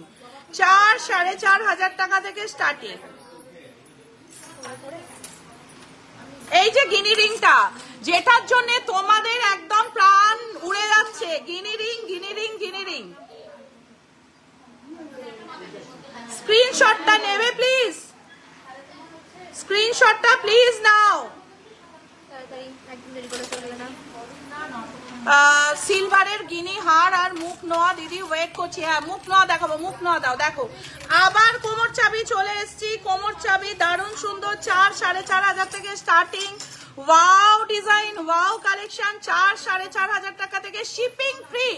4-4.5 টাকা থেকে স্টার্টিং। এই যে গিনি রিংটা, যেটার জন্য তোমাদের একদম প্রাণ উড়ে যাচ্ছে, গিনি রিং। স্ক্রিনশটটা নেবে প্লিজ, স্ক্রিনশটটা প্লিজ নাও। সিলভারের গিনি হার আর মুখ নোয়া দিদি ওয়েট করছি। হ্যাঁ মুখ নোয়া দেখাবো, মুখ নোয়া দাও। দেখো আবার কোমর চাবি চলে এসেছি, কোমর চাবি দারুণ সুন্দর, 4-4.5 থেকে starting. Wow design, wow collection, 4-4.5 টাকা থেকে, শিপিং ফ্রি।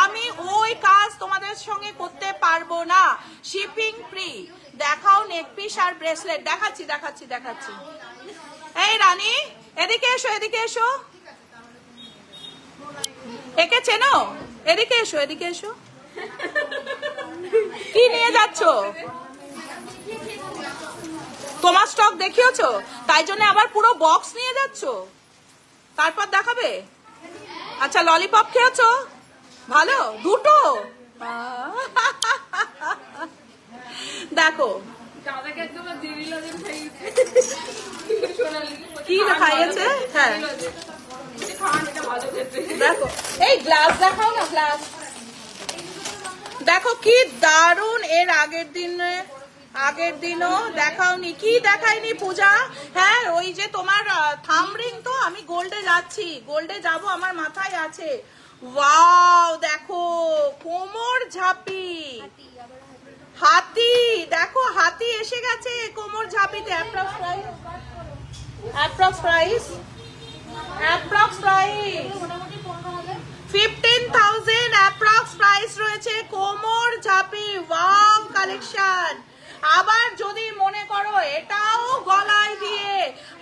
আমি ওই কাজ তোমাদের সঙ্গে করতে পারবো না, শিপিং ফ্রি। দেখাও নেক পিস আর ব্রেসলেট। দেখাচ্ছি। এই রানী এদিকে এসো, একে চেনো? এদিকে এসো। কি নিয়ে যাচ্ছ? তোমার স্টক দেখিয়েছো, তাই জন্য আবার পুরো বক্স নিয়ে যাচ্ছ, তারপর দেখাবে? আচ্ছা ললিপপ খেয়েছো? ভালো, দুটো। দেখো কি খাইয়েছে। হ্যাঁ দেখো, এই গ্লাস দেখাও না, গ্লাস দেখো কি দারুন। এর আগের দিনও দেখাওনি। কি দেখাইনি পূজা? হ্যাঁ ওই যে তোমার থাম রিং, তো আমি গোল্ডে যাবো, আমার মাথায় আছে। ওয়াও দেখো কোমর ঝাঁপি, হাতি, দেখো হাতি এসে গেছে কোমর ঝাঁপিতে। অ্যাপ্রক্স প্রাইস 15,000 অ্যাপ্রক্স প্রাইস রয়েছে কোমর ঝাঁপি। Wow collection. আবার যদি মনে করো এটাও গলায় দিয়ে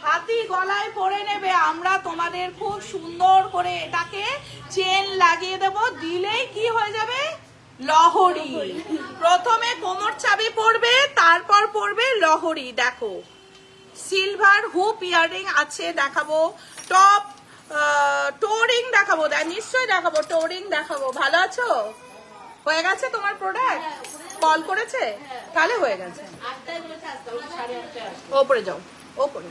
হাতি গলায় পরে নেবে, আমরা তোমাদের খুব সুন্দর করে এটাকে চেন লাগিয়ে দেব, দিলেই কি হয়ে যাবে? লহরি। প্রথমে কোমর চাবি পরবে, তারপর পরবে লহরি। দেখো সিলভার হুপ ইয়ারিং আছে, দেখাবো। টপ টোরিং দেখাবো, নিশ্চয়ই দেখাবো, টোরিং দেখাবো। ভালো আছো? হয়ে গেছে তোমার প্রোডাক্ট? কল করেছে? তাহলে হয়ে গেছে। ওপরে যাও, ওপরে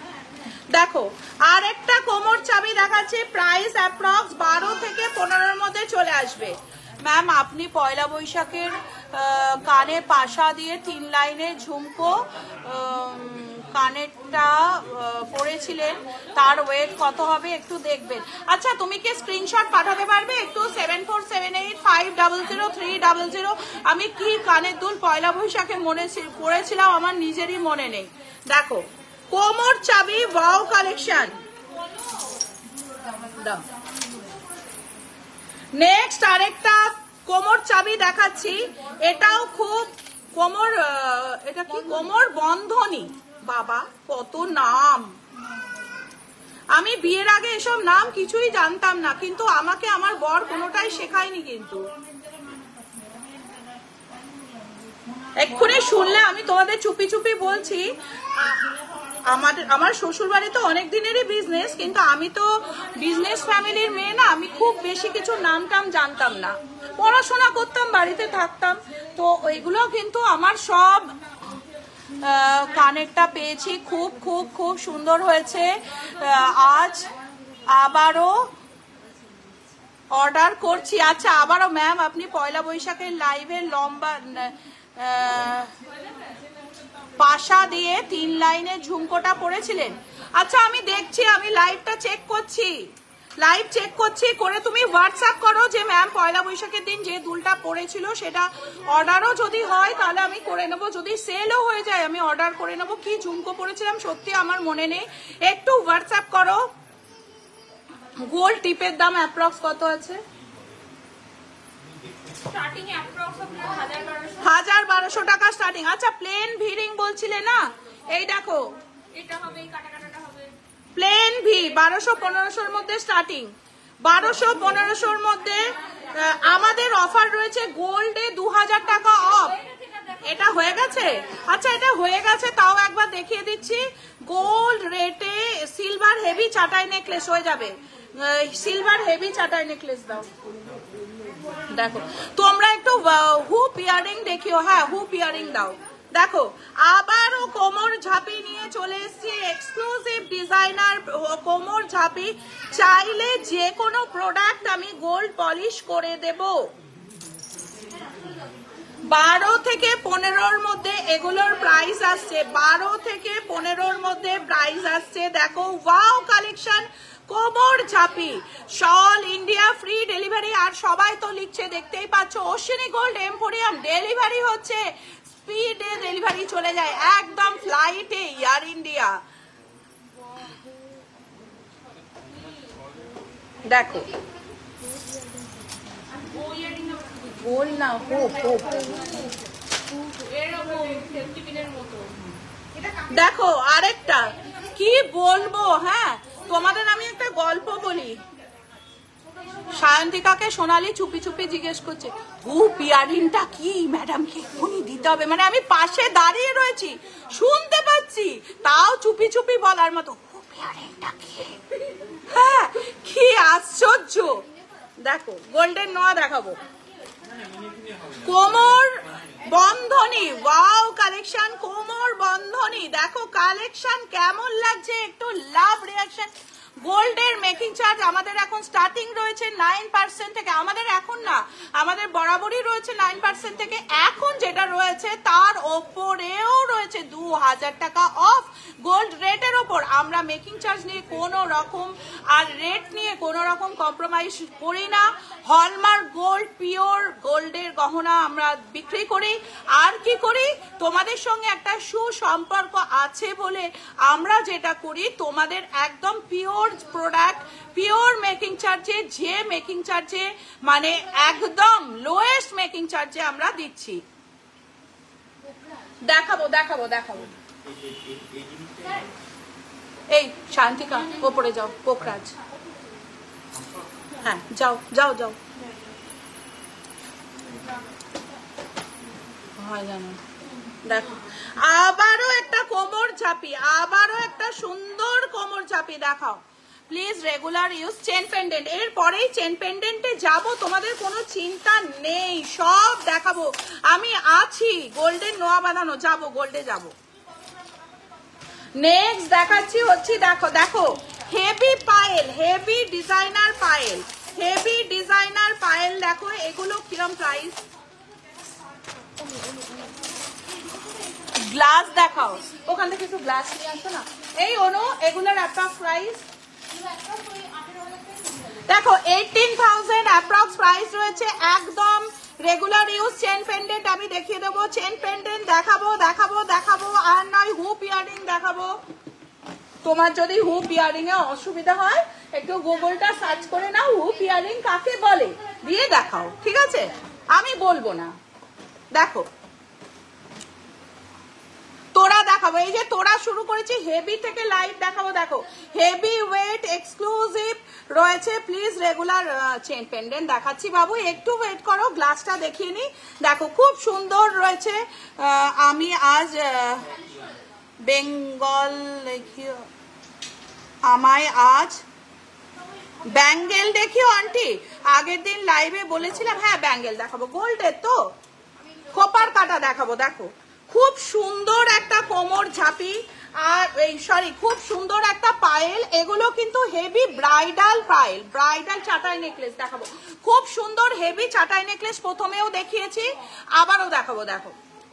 দেখো আর একটা কোমর চাবি দেখাচ্ছি, প্রাইস অ্যাপ্রক্স 12 থেকে 15-এর মধ্যে চলে আসবে। ম্যাম আপনি পয়লা বৈশাখের কানে পাশা দিয়ে 3 লাইনের ঝুমকো কানেরটা পরেছিলেন, তার ওয়েট কত হবে একটু দেখবেন। আচ্ছা তুমি কি স্ক্রিনশট পাঠাতে পারবে একটু? 7478500300। আমি কি কানের দুল পয়লা বৈশাখে পরেছিলাম আমার নিজেরই মনে নেই। দেখো কোমর চাবি ওয়াও কালেকশন। নেক্সট আরেকটা কোমর চাবি দেখাচ্ছি, এটাও খুব কোমর, এটা কি কোমর বন্ধনী। বাবা কত নাম, আমি বিয়ের আগে এসব নাম কিছুই জানতাম না, কিন্তু আমাকে আমার বর কোনোটাই শেখায়নি। কিন্তু এক্ষুনি শুনলে আমি তোমাদের চুপি চুপি বলছি, আমার শ্বশুর বাড়ি তো অনেক দিনেরই বিজনেস, কিন্তু আমি তো বিজনেস ফ্যামিলির মেয়ে না, আমি খুব বেশি কিছু নাম টাম জানতাম না, পড়াশোনা করতাম, বাড়িতে থাকতাম, তো ওইগুলো কিন্তু আমার সব। কানেরটা পেয়েছি, খুব খুব খুব সুন্দর হয়েছে। আজ আবারও অর্ডার করছি। আচ্ছা আবারও ম্যাম আপনি পয়লা বৈশাখের লাইভের লম্বা পাশা দিয়ে 3 লাইনের ঝুমকোটা পরেছিলেন। আচ্ছা আমি দেখছি, আমি লাইভটা চেক করছি, লাইভ চেক করছি, করে তুমি হোয়াটসঅ্যাপ করো যে ম্যাম পয়লা বৈশাখের দিন যে দুলটা পড়েছিল সেটা অর্ডারও যদি হয় তাহলে আমি করে নেবো, যদি সেলও হয়ে যায় আমি অর্ডার করে নেবো। কি ঝুমকো পড়েছিলাম সত্যি আমার মনে নেই, একটু হোয়াটসঅ্যাপ করো। গোল্ড টিপের দাম অ্যাপ্রক্স কত আছে? 1000-1200 টাকা স্টার্টিং। আচ্ছা প্লেন ভিরিং বলছিলে না, এই দেখো এটা হবে, প্লেন ভি 1200-1500 মধ্যে স্টার্টিং, 1200-1500 মধ্যে আমাদের অফার রয়েছে। গোল্ডে 2000 টাকা অফ, এটা হয়ে গেছে। আচ্ছা এটা হয়ে গেছে, তাও একবার দেখিয়ে দিচ্ছি। গোল্ড রেটে সিলভার হেভি চাটাই নেকলেস হয়ে যাবে, সিলভার হেভি চাটাই নেকলেস দাও। দেখো তোমরা একটু হুপ ইয়ারিং দেখিও, হ্যাঁ হুপ ইয়ারিং দাও। দেখো আবারও কোমর ঝাঁপি নিয়ে চলে এসেছি, এক্সক্লুসিভ ডিজাইনার কোমর ঝাঁপি। চাইলে যে কোনো প্রোডাক্ট আমি গোল্ড পলিশ করে দেব। 12 থেকে 15-র মধ্যে এগুলোর প্রাইস আসছে, 12 থেকে 15-র মধ্যে প্রাইস আসছে। দেখো ওয়াও কালেকশন কোমর ঝাঁপি, অল ইন্ডিয়া ফ্রি ডেলিভারি। আর সবাই তো লিখছে, দেখতেই পাচ্ছ অশ্বিনী গোল্ড এম্পোরিয়াম ডেলিভারি হচ্ছে, স্পিডে ডেলিভারি চলে যায়, একদম ফ্লাইটে এয়ার ইন্ডিয়া। দেখো গোল না হোপ হোপ, দেখো আরেকটা কি বলবো। হ্যাঁ তোমাদের আমি একটা গল্প বলি, সায়ন্তিকাকে সোনালি চুপি চুপি জিজ্ঞেস করছে হুপ ইয়ারিংটা কি ম্যাডামকে এক্ষুনি দিতে হবে, মানে আমি পাশে দাঁড়িয়ে রয়েছি শুনতে পাচ্ছি, তাও চুপি চুপি বলার মতো হুপ ইয়ারিংটা কি। হ্যাঁ কি আশ্চর্য। দেখো গোল্ডেন নোয়া দেখাবো, কোমর বন্ধনী ওয়াও কালেকশন, কোমর বন্ধনী। দেখো কালেকশন কেমন লাগছে, একটু লাভ রিঅ্যাকশন। গোল্ডের মেকিং চার্জ আমাদের এখন স্টার্টিং রয়েছে 9% থেকে, আমাদের এখন না, আমাদের বরাবরই রয়েছে 9% থেকে। এখন যেটা রয়েছে তার ওপরেও রয়েছে 2000 টাকা অফ গোল্ড রেটের ওপর। আমরা মেকিং চার্জ নিয়ে কোনো রকম আর রেট নিয়ে কোনো রকম কম্প্রোমাইজ করি না। হলমার্ক গোল্ড পিওর গোল্ডের গহনা আমরা বিক্রি করি। আর কি করি, তোমাদের সঙ্গে একটা সুসম্পর্ক আছে বলে আমরা যেটা করি, তোমাদের একদম পিওর প্রোডাক্ট, পিওর মেকিং চার্জে, যে মেকিং চার্জে মানে একদম লোয়েস্ট মেকিং চার্জে আমরা দিচ্ছি। দেখাবো দেখাবো দেখাবো। এই শান্তিকা ওপরে যাও, পোকরাজ, হ্যাঁ যাও যাও যাও, হয় জানো। দেখো আবারও একটা কোমর ঝাঁপি, আবারও একটা সুন্দর কোমর ঝাঁপি দেখাও please. Regular use chain pendant, এরপরেই চেন পেন্ডেন্টে যাব, তোমাদের কোনো চিন্তা নেই, সব দেখাবো, আমি আছি। গোল্ডের নোয়া বাঁধানো, যাবো গোল্ডে যাব। নেক্সট দেখাচ্ছি হচ্ছে, দেখো দেখো heavy Payel, heavy designer Payel, heavy designer Payel. দেখো এগুলো কিরম প্রাইস, গ্লাস দেখাও, ওখান থেকে একটু গ্লাস নিয়ে আসো না। এই অনু, এগুলোর অ্যাপ্রক্স প্রাইস দেখো 18,000 অ্যাপ্রক্স প্রাইস রয়েছে। একদম রেগুলার ইউজ চেন পেন্ডেন্ট আমি দেখিয়ে দেবো। চেন পেন্ডেন্ট দেখাবো দেখাবো দেখাবো, আর নয় হুপ ইয়ারিং দেখাবো। তোমার যদি হুপ ইয়ারিং এ অসুবিধা হয় একটু গুগলটা সার্চ করে নাও, হুপ ইয়ারিং কাকে বলে, দিয়ে দেখাও, ঠিক আছে? আমি বলবো না। দেখো তোরা দেখাবো, এই যে তোরা শুরু করেছি হেভি থেকে লাইট দেখাবো। দেখো হেভি ওয়েট এক্সক্লুসিভ রয়েছে। প্লিজ রেগুলার চেন পেন্ডেন্ট দেখাচ্ছি বাবু, একটু ওয়েট করো, গ্লাসটা দেখিয়ে নি। দেখো খুব সুন্দর রয়েছে। আমি আজ বেঙ্গল দেখিও, আমায় আজ ব্যাঙ্গেল দেখিও আন্টি। আগের দিন লাইভে বলেছিলাম, হ্যাঁ ব্যাঙ্গেল দেখাবো, গোল্ডের তো খোপার কাটা দেখাবো। দেখো খুব সুন্দর একটা কোমর ঝাঁপি, আর এই সরি খুব সুন্দর একটা পায়েল। এগুলো কিন্তু হেভি ব্রাইডাল পায়েল, ব্রাইডাল চাটাই নেকলেস দেখাবো। খুব সুন্দর হেভি চাটাই নেকলেস প্রথমেও দেখিয়েছি, আবারও দেখাবো। দেখো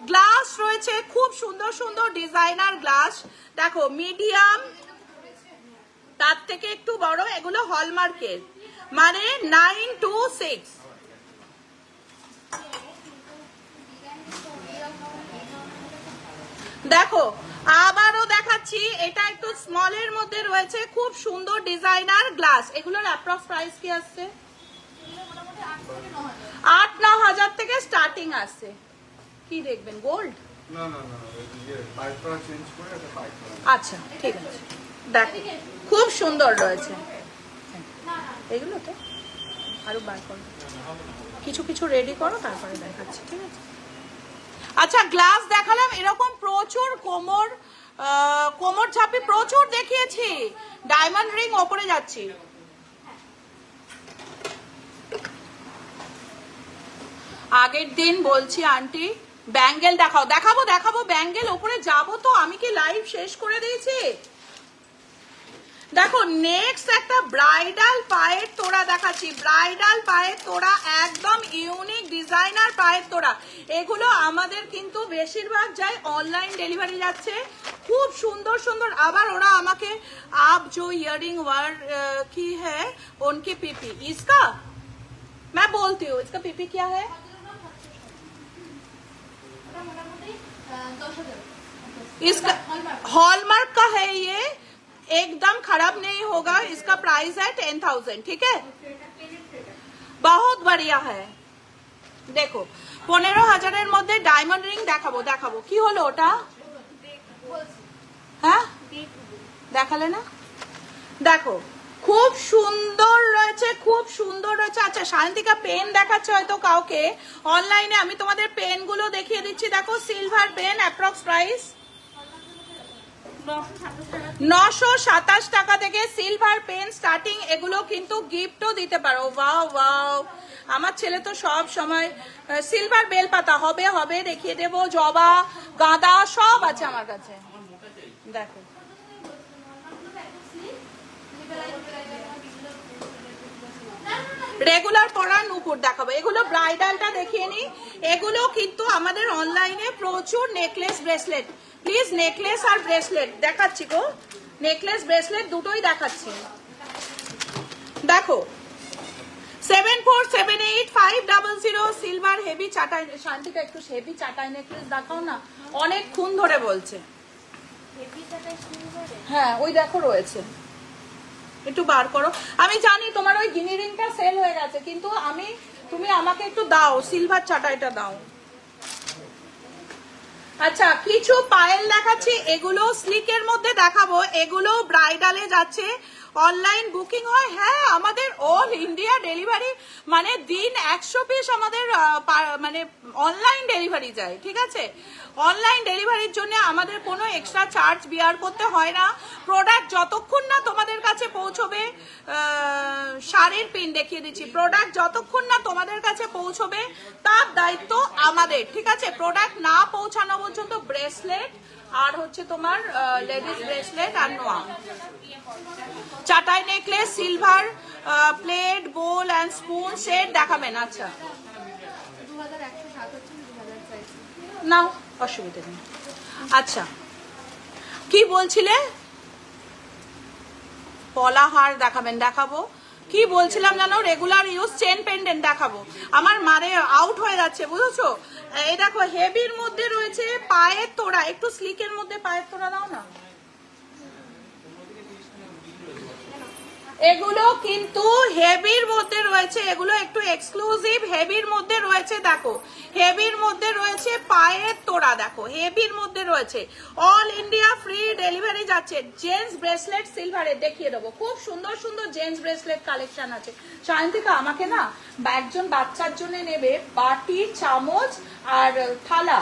গ্লাস রয়েছে, খুব সুন্দর সুন্দর ডিজাইনার গ্লাস। দেখো মিডিয়াম, তার থেকে একটু বড়, এগুলো হলমার্কের, মানে 9 to 6। দেখো আবারও দেখাচ্ছি, এটা একটু স্মলের মধ্যে রয়েছে, খুব সুন্দর ডিজাইনার গ্লাস। এগুলোর অ্যাপ্রক্স প্রাইস কি আসছে? 8-9 হাজার থেকে স্টার্টিং আসছে। কি দেখবেন, গোল্ড? না না না, পাইপটা চেঞ্জ করে এটা পাইপ। আচ্ছা ঠিক আছে, দেখো খুব সুন্দর রয়েছে এগুলো। তো আরো বার করো, কিছু কিছু রেডি করো, তারপরে দেখাচ্ছি, ঠিক আছে? আচ্ছা গ্লাস দেখালাম, এরকম প্রচুর কোমর ছাপি প্রচুর দেখিয়েছি। ডায়মন্ড রিং ওপরে যাচ্ছি। আগের দিন বলছি আন্টি ব্যাঙ্গেল দেখাও, দেখাবো দেখাবো ব্যাঙ্গেল ওপরে যাবো। তো আমি কি লাইভ শেষ করে দিয়েছি? দেখো নেক্সট একটা ব্রাইডাল পায়ের তোড়া দেখাচ্ছি। ব্রাইডাল পায়ের তোড়া, একদম ইউনিক ডিজাইনার পায়ের তোড়া। এগুলো আমাদের কিন্তু বেশিরভাগ যায় অনলাইন ডেলিভারি যাচ্ছে, খুব সুন্দর সুন্দর। আবার ওরা আমাকে आप जो इयरिंग वार की है उनकी पीपी, इसका मैं बोलती हूँ, इसका पीपी क्या है? इसका हॉलमार्क का है, ये एकदम खराब नहीं होगा। इसका प्राइस है 10,000, ठीक है? बहुत बढ़िया है। देखो 15,000 মধ্যে ডায়মন্ড রিং দেখাবো। দেখাবো কি হলো ওটা, হ্যাঁ দেখালে না? দেখো খুব সুন্দর রয়েছে, খুব সুন্দর রয়েছে। আচ্ছা সায়ন্তিকা পেন দেখাচ্ছে হয়তো কাউকে অনলাইনে, আমি তোমাদের পেন গুলো দেখিয়ে দিচ্ছি। দেখো সিলভার পেন, অ্যাপ্রক্স প্রাইস 927 টাকা থেকে সিলভার পেন স্টার্টিং। এগুলো কিন্তু গিফটও দিতে পারো। ওয়াও ওয়াও, আমার ছেলে তো সব সময় সিলভার বেলপাতা হবে হবে দেখিয়ে দেবো, জবা গাঁদা সব আছে আমার কাছে। দেখো রেগুলার পরা নুপুর দেখাবো। এগুলো ব্রাইডালটা দেখিয়ে নি। এগুলো কিন্তু আমাদের অনলাইনে প্রচুর নেকলেস ব্রেসলেট। প্লিজ নেকলেস আর ব্রেসলেট দেখাচ্ছি গো, নেকলেস ব্রেসলেট দুটোই দেখাচ্ছি। দেখো 747850 সিলভার হেভি চাটাই। শান্তিকা একটু হেভি চাটাই নেকলেস দেখাও না, অনেকক্ষণ ধরে বলছে। হ্যাঁ ওই দেখো রয়েছে, একটু বার করো। আমি জানি তোমার ওই গিনি রিংটা সেল হয়ে গেছে, কিন্তু তুমি আমাকে একটু দাও, সিলভার চাটাইটা দাও। আচ্ছা কিছু পায়েল দেখাচ্ছি, এগুলো স্লিকের মধ্যে দেখাবো। এগুলো ব্রাইডালে যাচ্ছে, অনলাইন বুকিং হয়। হ্যাঁ আমাদের অল ইন্ডিয়া ডেলিভারি, মানে দিন 100 পিস আমাদের মানে অনলাইন ডেলিভারি যায়, ঠিক আছে? অনলাইন ডেলিভারির জন্য আমাদের কোনো এক্সট্রা চার্জ বিয়ার করতে হয় না। প্রোডাক্ট যতক্ষণ না তোমাদের কাছে পৌঁছবে, শাড়ির পিন দেখিয়ে দিচ্ছি, প্রোডাক্ট যতক্ষণ না তোমাদের কাছে পৌঁছবে তার দায়িত্ব আমাদের, ঠিক আছে? প্রোডাক্ট না পৌঁছানো পর্যন্ত ব্রেসলেট আর হচ্ছে তোমার লেডিস ব্রেসলেট আর নোয়া। চাটাই necklace, silver plate, bowl and spoon set দেখাবেন। আচ্ছা নাও, অসুবিধা নেই। আচ্ছা কি বলছিলে? পলাহার দেখাবেন? দেখাবো। কি বলছিলাম জানো? রেগুলার ইউজ চেন পেন্ডেন্ট দেখাবো। আমার মারে আউট হয়ে যাচ্ছে, বুঝেছো? এই দেখো হেভির মধ্যে রয়েছে পায়ের তোড়া, একটু স্লিকের মধ্যে পায়ের তোড়া দাও না। এগুলো কিন্তু হেভির মধ্যে রয়েছে, এগুলো একটু এক্সক্লুসিভ হেভির মধ্যে রয়েছে। দেখো হেভির মধ্যে রয়েছে পায়ের তোড়া, দেখো হেভির মধ্যে রয়েছে। অল ইন্ডিয়া ফ্রি ডেলিভারি যাচ্ছে। জেন্টস ব্রেসলেট সিলভারে দেখিয়ে দেবো, খুব সুন্দর সুন্দর জেন্টস ব্রেসলেট কালেকশন আছে। সায়ন্তিকা আমাকে না একজন বাচ্চার জন্য নেবে বাটি, চামচ আর থালা,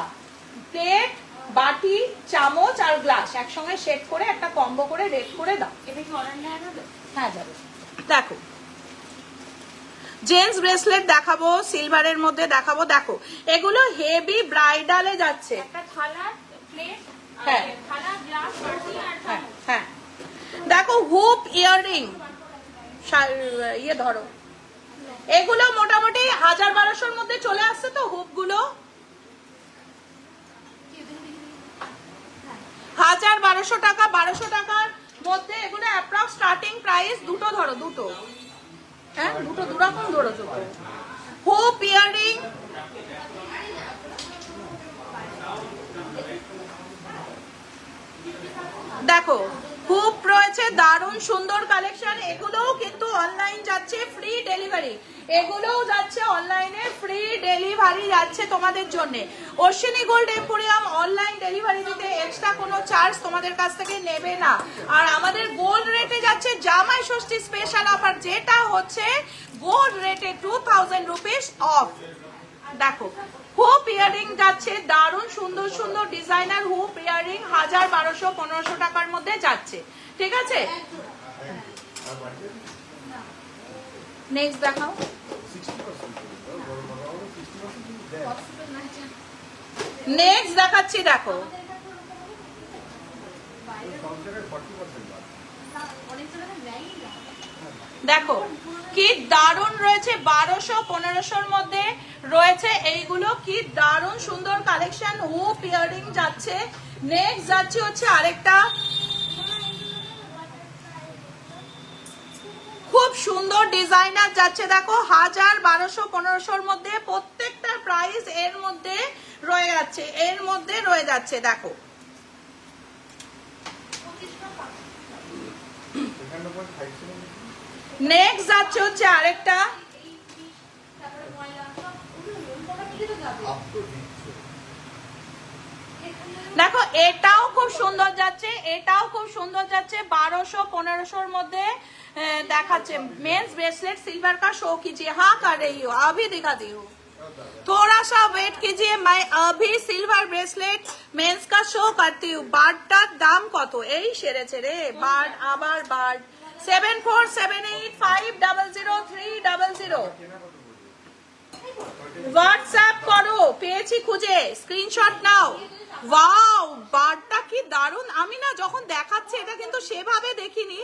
প্লেট, বাটি, চামচ আর গ্লাস একসঙ্গে সেট করে একটা কম্বো করে রেট করে দাও। এটা কি অর্ডার নেওয়া যাবে? হ্যাঁ যাবে। দেখো জেন্টস ব্রেসলেট দেখাবো, সিলভারের মধ্যে দেখাবো। দেখো এগুলো হেভি ব্রাইডালে যাচ্ছে। একটা থালা, প্লেট, হ্যাঁ থালা, গ্লাস, বাটি আর হ্যাঁ। দেখো হুপ ইয়াররিং, ইয়ে ধরো, এগুলো মোটামুটি 1000-1200-র মধ্যে চলে আসছে। তো হুপ গুলো 1000-1200 টাকা, 1200 টাকার মধ্যে এগুলো অ্যাপ্রক্স স্টার্টিং প্রাইস। দুটো ধরো, দুটো, হ্যাঁ দুটো দুরকম ধরেছো। হুপ ইয়াররিং, দেখো হুপ রয়েছে, দারুণ সুন্দর কালেকশন। এগুলোও কিন্তু অনলাইন যাচ্ছে ফ্রি ডেলিভারি, এগুলোও যাচ্ছে অনলাইনে ফ্রি ডেলিভারি যাচ্ছে তোমাদের জন্য। Ashwini gold emporium online delivery দিতে এক্সট্রা কোনো চার্জ তোমাদের কাছ থেকে নেবে না। আর আমাদের গোল্ড রেটে যাচ্ছে জামাই ষষ্ঠী স্পেশাল অফার, যেটা হচ্ছে গোল্ড রেটে 2000 রুপিস অফ। দেখো হুপ ইয়ারিং যাচ্ছে, দারুণ সুন্দর সুন্দর ডিজাইনার হুপ ইয়ারিং 1000, 1200, 1500 টাকার মধ্যে যাচ্ছে। ঠিক আছে, নেক্সট দেখাও। নেক্সট দেখাচ্ছি, দেখো দেখো কি দারুণ রয়েছে, 1200-1500-র মধ্যে রয়েছে এইগুলো। কি দারুণ সুন্দর কালেকশন, হুপ ইয়ারিং যাচ্ছে। নেক্সট যাচ্ছে হচ্ছে আরেকটা খুব সুন্দর ডিজাইনার যাচ্ছে। দেখো 1000, 1200, 1500-র মধ্যে প্রত্যেকটার প্রাইস এর মধ্যে রয়ে যাচ্ছে, এর মধ্যে রয়ে যাচ্ছে। দেখো নেক্সট যাচ্ছে হচ্ছে আরেকটা, দেখো এটাও খুব সুন্দর যাচ্ছে, এটাও খুব সুন্দর যাচ্ছে। 1200-1500-র মধ্যে দেখাচ্ছে। मेंस ब्रेसलेट सिल्वर का शो कीजिए। हाँ कर रही हो, अभी दिखाती हूँ, थोड़ा सा वेट कीजिए, मैं अभी सिल्वर ब्रेसलेट मेंस का शो करती हूँ। बार्डटार दाम कत? এই সেরেছে রে বার্ড, আবার বার্ড। 7478500300 হোয়াটসঅ্যাপ করো, পেয়েছি খুঁজে, স্ক্রিনশট নাও। ওয়াও বার্ডটা কি দারুণ। আমি না যখন দেখাচ্ছে এটা কিন্তু সেভাবে দেখিনি,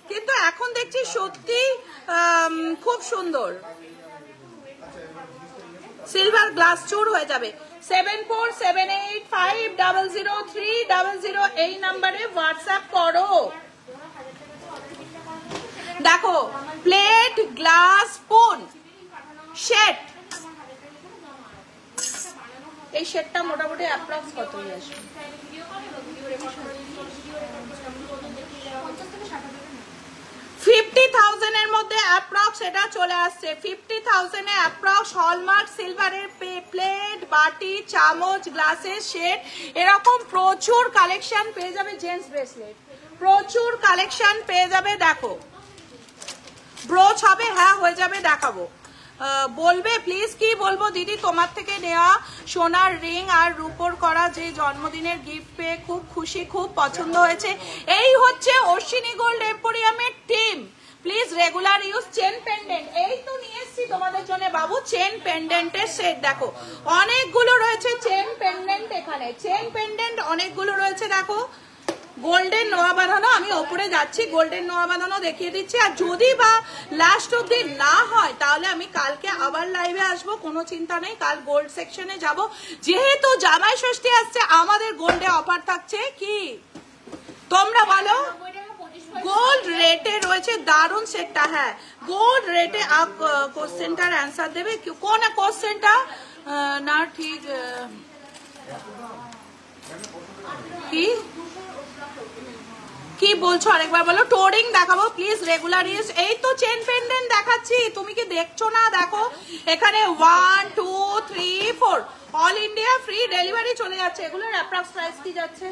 কিন্তু এখন দেখছি সত্যি খুব সুন্দর। সিলভার গ্লাস চুর হয়ে যাবে। 7478500300 এই নাম্বারে হোয়াটসঅ্যাপ করো। দেখো প্লেট, গ্লাস, স্পুন সেট, এই সেটটা মোটামুটি অ্যাপ্রক্স কতই আসবে? 50,000 এর মধ্যে অ্যাপ্রক্স এটা চলে আসছে। 50,000 এ অ্যাপ্রক্স হলমার্ক সিলভারের প্লেট, বাটি, চামচ, গ্লাসের সেট, এরকম প্রচুর কালেকশন পেয়ে যাবে। জেন্টস ব্রেসলেট প্রচুর কালেকশন পেয়ে যাবে। দেখো ব্রোচ হবে, হ্যাঁ হয়ে যাবে, দেখাবো। বলবে প্লিজ, কি বলবো দিদি, তোমার থেকে নেওয়া সোনার রিং আর রূপোর করা যে জন্মদিনের গিফট পেয়ে খুব খুশি, খুব পছন্দ হয়েছে। এই হচ্ছে অশ্বিনী গোল্ড এম্পোরিয়ামের team, please regular use. Chain pendant এই তো নিয়ে এসছি তোমাদের জন্য বাবু, চেন পেন্ডেন্টের সেট। দেখো অনেকগুলো রয়েছে চেন পেন্ডেন্ট, এখানে চেন পেন্ডেন্ট অনেকগুলো রয়েছে। দেখো গোল্ডেন নোয়া বাঁধানো, আমি ওপরে যাচ্ছি, গোল্ডেন নোয়া বাঁধানো দেখিয়ে দিচ্ছি। আর যদি বা লাস্ট অব্দি না হয় তাহলে আমি কালকে আবার লাইভে আসবো, কোনো চিন্তা নেই। কাল গোল্ড সেকশনে যাব, যেহেতু জামাই ষষ্ঠী আসছে আমাদের গোল্ডে অফার থাকছে কি তোমরা বলো? গোল্ড রেটে রয়েছে দারুণ সেটটা। হ্যাঁ গোল্ড রেটে কোশ্চেনটার অ্যান্সার দেবে কোন কোশ্চেনটা না ঠিক কি কি বলছো আরেকবার বলো। টোরিং দেখাবো প্লিজ রেগুলার ইউজ। এই তো চেন পেন্ডেন্ট দেখাচ্ছি, তুমি কি দেখছো না? দেখো এখানে 1 2 3 4 অল ইন্ডিয়া ফ্রি ডেলিভারি চলে যাচ্ছে। এগুলোর অ্যাপ্রক্স প্রাইস কি যাচ্ছে?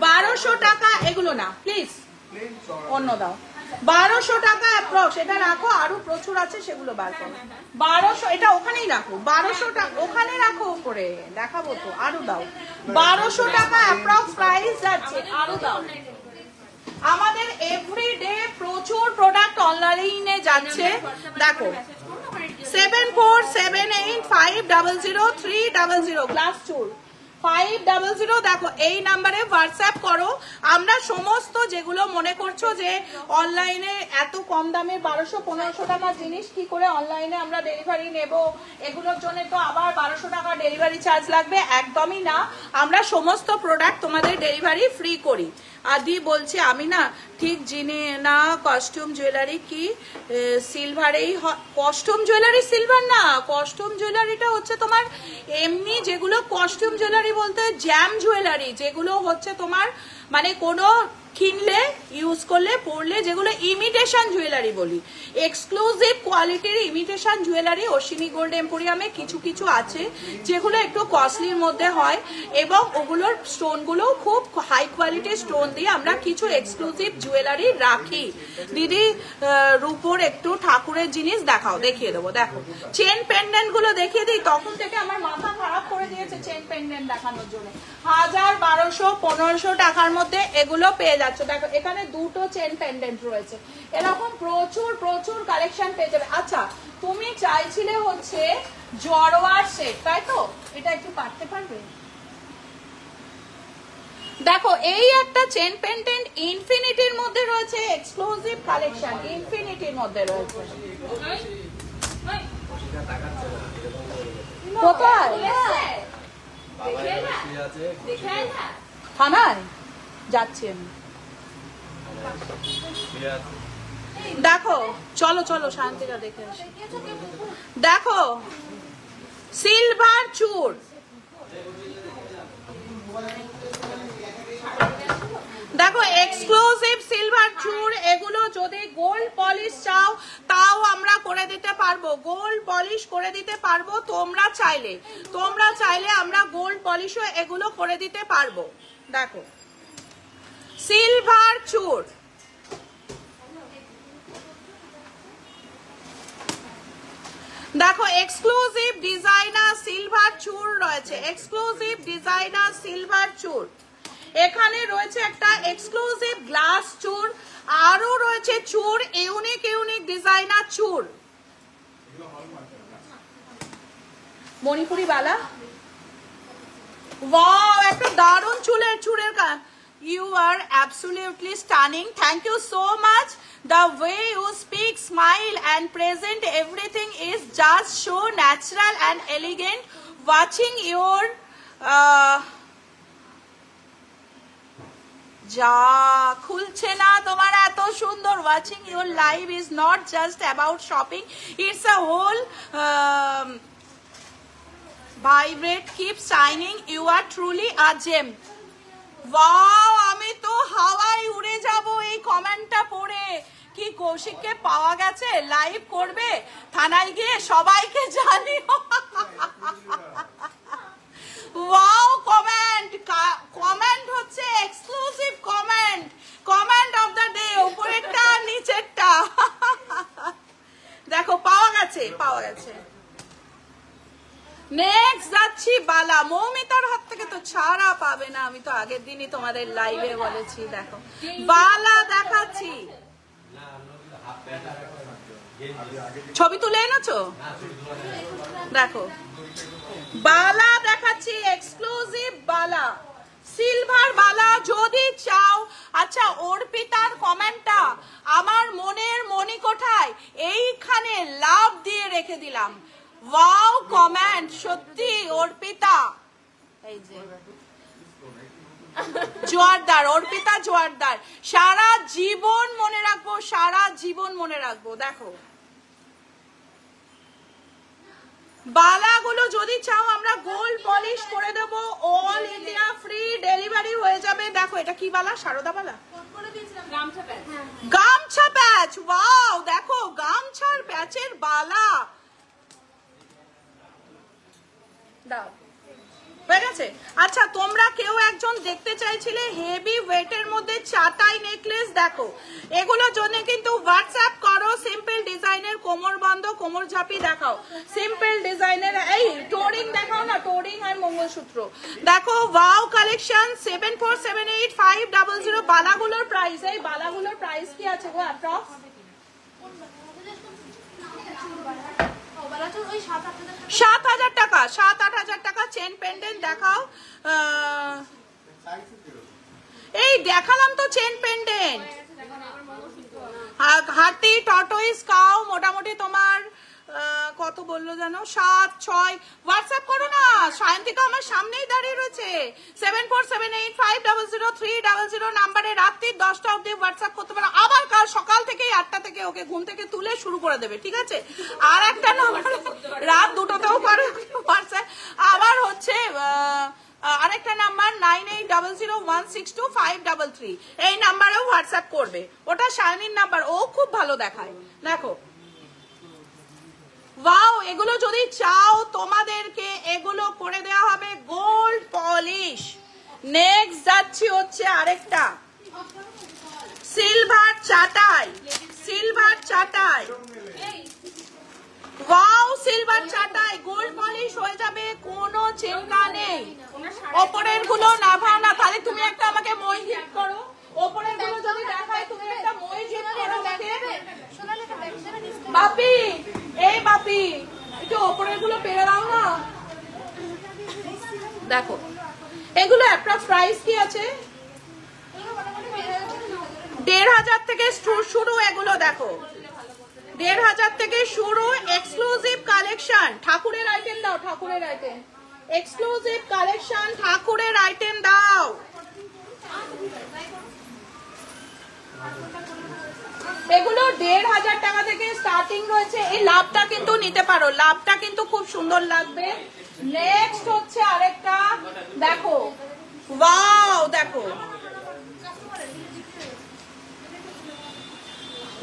1200 টাকা। এগুলো না প্লিজ, অন্য দাও। 1200 টাকা অ্যাপ্রক্স, এটা রাখো, আরো প্রচুর আছে সেগুলো বার করো। 1200 এটা ওখানেই রাখো, 1200 টাকা ওখানে রাখো, উপরে দেখাবো তো, আরো দাও। 1200 টাকা অ্যাপ্রক্স প্রাইস যাচ্ছে, আরো দাও। আমাদের এভরিডে প্রচুর প্রোডাক্ট অনলাইনে যাচ্ছে। দেখো 7478500300 গ্লাস চুল 500। দেখো এই নাম্বারে হোয়াটসঅ্যাপ করো। আমরা সমস্ত যেগুলো মনে করছো যে অনলাইনে এত কম দামে 1200-1500 টাকার জিনিস কি করে অনলাইনে আমরা ডেলিভারি নেব, এগুলোর জন্য তো আবার 1200 টাকা ডেলিভারি চার্জ লাগবে, একদমই না। আমরা সমস্ত প্রোডাক্ট তোমাদের ডেলিভারি ফ্রি করি। আদি বলছি আমি না ঠিক জিনি না, কস্টিউম জুয়েলারি কি সিলভারেই? কস্টিউম জুয়েলারি সিলভার না, কস্টিউম জুয়েলারিটা হচ্ছে তোমার এমনি যেগুলো কস্টিউম জুয়েলারি বলতে জ্যাম জুয়েলারি, যেগুলো হচ্ছে তোমার মানে কোনো কিনলে ইউজ করলে পরলে যেগুলো ইমিটেশন জুয়েলারি বলি, এক্সক্লুসিভ কোয়ালিটির ইমিটেশন জুয়েলারি অশ্বিনী গোল্ড এম্পোরিয়ামে কিছু কিছু আছে যেগুলো একটু কস্টলির মধ্যে হয়, এবং ওগুলোর স্টোনগুলো খুব হাই কোয়ালিটির স্টোন দিয়ে আমরা কিছু এক্সক্লুসিভ জুয়েলারি রাখি। দিদি রূপোর একটু ঠাকুরের জিনিস দেখাও, দেখিয়ে দেবো। দেখো চেন পেন্ডেন্ট গুলো দেখিয়ে দিই, তখন থেকে আমার মাথা খারাপ করে দিয়েছে চেন পেন্ডেন্ট দেখানোর জন্য। 1000, 1200, 1500 টাকার মধ্যে এগুলো পেয়ে যাচ্ছে। দেখো এখানে দুটো চেন পেন্ডেন্ট রয়েছে, এরকম প্রচুর প্রচুর কালেকশন পেয়ে যাবে। আচ্ছা তুমি চাইছিলে হচ্ছে জড়োয়ার সেট, তাই তো? এটা একটু কাটতে পারবে? দেখো এই একটা চেন পেন্ডেন্ট ইনফিনিটির মধ্যে রয়েছে, এক্সক্লুসিভ কালেকশন ইনফিনিটির মধ্যে রয়েছে। কোথায়? থানায় যাচ্ছি আমি। দেখো চলো চলো শান্তিটা দেখে আসি। দেখো সিলভার চূড়, দেখো এক্সক্লুসিভ সিলভার চূড়। এগুলো যদি গোল্ড পলিশ চাও তাও আমরা করে দিতে পারবো, গোল্ড পলিশ করে দিতে পারবো। তোমরা চাইলে আমরা গোল্ড পলিশও এগুলো করে দিতে পারবো। দেখো সিলভার চূড়, দেখো এক্সক্লুসিভ ডিজাইনার সিলভার চূড় রয়েছে, এক্সক্লুসিভ ডিজাইনার সিলভার চূড়। এখানে রয়েছে একটা এক্সক্লুসিভ গ্লাস চূড়, আরো রয়েছে চূড় ইউনিক ইউনিক ডিজাইনার চূড়। মণিপুরি বালা, ওয়াও একটা দারুণ চূড়ের You are absolutely stunning. Thank you so much. The way you speak, smile and present everything is just so natural and elegant. Watching your যা খুলছে না তোমার এত সুন্দর। Watching your live is not just about shopping, it's a whole vibrate, keep shining, you are truly a gem. Wow আমি তো হাওয়ায় উড়ে যাব এই কমেন্টটা পড়ে। কি কৌশিককে পাওয়া গেছে, লাইভ করবে, থানায় গিয়ে সবাইকে জানিও। ওয়াও কমেন্ট হচ্ছে exclusive comment of the day, উপরেরটা নিচেরটা। দেখো পাওয়া গেছে। নেক্সট যাচ্ছি বালা। মৌমিতার হাত থেকে তো ছাড়া পাবে না, আমি তো আগের দিনই তোমাদের লাইভে বলেছি। দেখো বালা দেখাচ্ছি, ছবি তুলে এনেছো? দেখো বালা দেখাচ্ছি, এক্সক্লুসিভ বালা, সিলভার বালা যদি চাও। আচ্ছা অর্পিতার কমেন্টটা আমার মনের মণিকোঠায় এইখানে লাভ দিয়ে রেখে দিলাম। ওয়াও কমেন্ট, সত্যি অর্পিতা, এই যে জোয়ারদার, অর্পিতা জোয়ারদার, সারা জীবন মনে রাখবো, সারা জীবন মনে রাখবো। দেখো বালাগুলো যদি চাও আমরা গোল্ড পলিশ করে দেবো, অল ইন্ডিয়া ফ্রি ডেলিভারি হয়ে যাবে। দেখো এটা কি বালা? সারদা বালা, গামছা প্যাচ। ওয়াও দেখো গামছার প্যাচের বালা, দাও হয়ে গেছে। আচ্ছা তোমরা কেউ একজন দেখতে চাইছিলে হেভি ওয়েটের মধ্যে চাটাই নেকলেস, দেখো এগুলোর জন্য কিন্তু হোয়াটসঅ্যাপ করো। সিম্পল ডিজাইনের কোমর বন্ধ, কোমর ঝাপি দেখাও, সিম্পল ডিজাইনের। এই টোরিং দেখাও না, টোরিং আর মঙ্গলসূত্র দেখো। Wow collection 7478500500। বালাগুলোর প্রাইস, এই বালাগুলোর প্রাইস কি আছে গো অ্যাপ্রক্স? 7,000 টাকা, 7-8,000 টাকা। চেন পেন্ডেন্ট দেখাও। এই দেখালাম তো চেন পেন্ডেন্ট। হাতি টর্টয়েস কাউ মোটামুটি তোমার কত বললো জানো? 7-6। হোয়াটসঅ্যাপ করো না, সায়ন্তিকা আমার সামনেই দাঁড়িয়ে রয়েছে। 7478500300 নাম্বারে রাত্রি 10টা অবধি হোয়াটসঅ্যাপ করতে পারো। আবার কাল সকাল থেকে 8টা থেকে ওকে ঘুম থেকে তুলে শুরু করে দেবে, ঠিক আছে? আর একটা নাম্বার রাত 2টোতেও পারো হোয়াটসঅ্যাপ। আবার হচ্ছে আরেকটা নাম্বার 9800162533, এই নাম্বারেও হোয়াটসঅ্যাপ করবে। ওটা শাইনির নাম্বার, ও খুব ভালো দেখায়। দেখো ওয়াও, এগুলো যদি চাও তোমাদেরকে এগুলো করে দেওয়া হবে গোল্ড পলিশ। নেক্সট যাচ্ছি হচ্ছে আরেকটা সিলভার চাটাই, সিলভার চাটাই। ওয়াও সিলভার চাটাই গোল্ড পলিশ হয়ে যাবে, কোনো চিন্তা নেই। ওপরের গুলো না ভাও না, তাহলে তুমি একটা আমাকে মই গিফট করো। ওপরের গুলো যদি দেখায় তুমি একটা মই গিফট করো। বাপি, এই বাপি একটু ওপরের গুলো পেরে দাও না। দেখো এগুলো অ্যাপ্রক্স প্রাইস কি আছে? 1,500 থেকে শুরু। এগুলো দেখো 1,500 থেকে শুরু। এক্সক্লুসিভ কালেকশন, ঠাকুরের আইটেম দাও, ঠাকুরের আইটেম, এক্সক্লুসিভ কালেকশন, ঠাকুরের আইটেম দাও। এগুলো 1,500 টাকা থেকে স্টার্টিং রয়েছে। এই লাভটা কিন্তু নিতে পারো, লাভটা কিন্তু খুব সুন্দর লাগবে। নেক্সট হচ্ছে আরেকটা দেখো, ওয়াও দেখো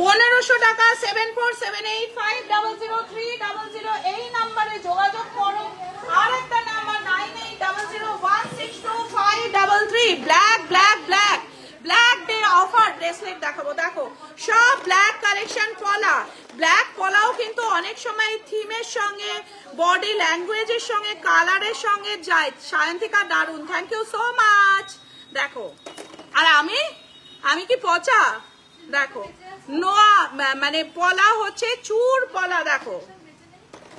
1,500 টাকা। 7478500300 এই নাম্বারে যোগাযোগ করো। আর একটা number 9800162533। Black black black black day offer bracelet দেখাবো। দেখো সব ব্ল্যাক কালেকশন পলা। ব্ল্যাক পলাও কিন্তু অনেক সময় থিমের সঙ্গে, বডি ল্যাঙ্গুয়েজের সঙ্গে, কালারের সঙ্গে যায়। সায়ন্তিকা দারুন, থ্যাংক ইউ সো মাচ। দেখো আর আমি কি পচা? দেখো নোয়া মানে পলা হচ্ছে চুর পলা। দেখো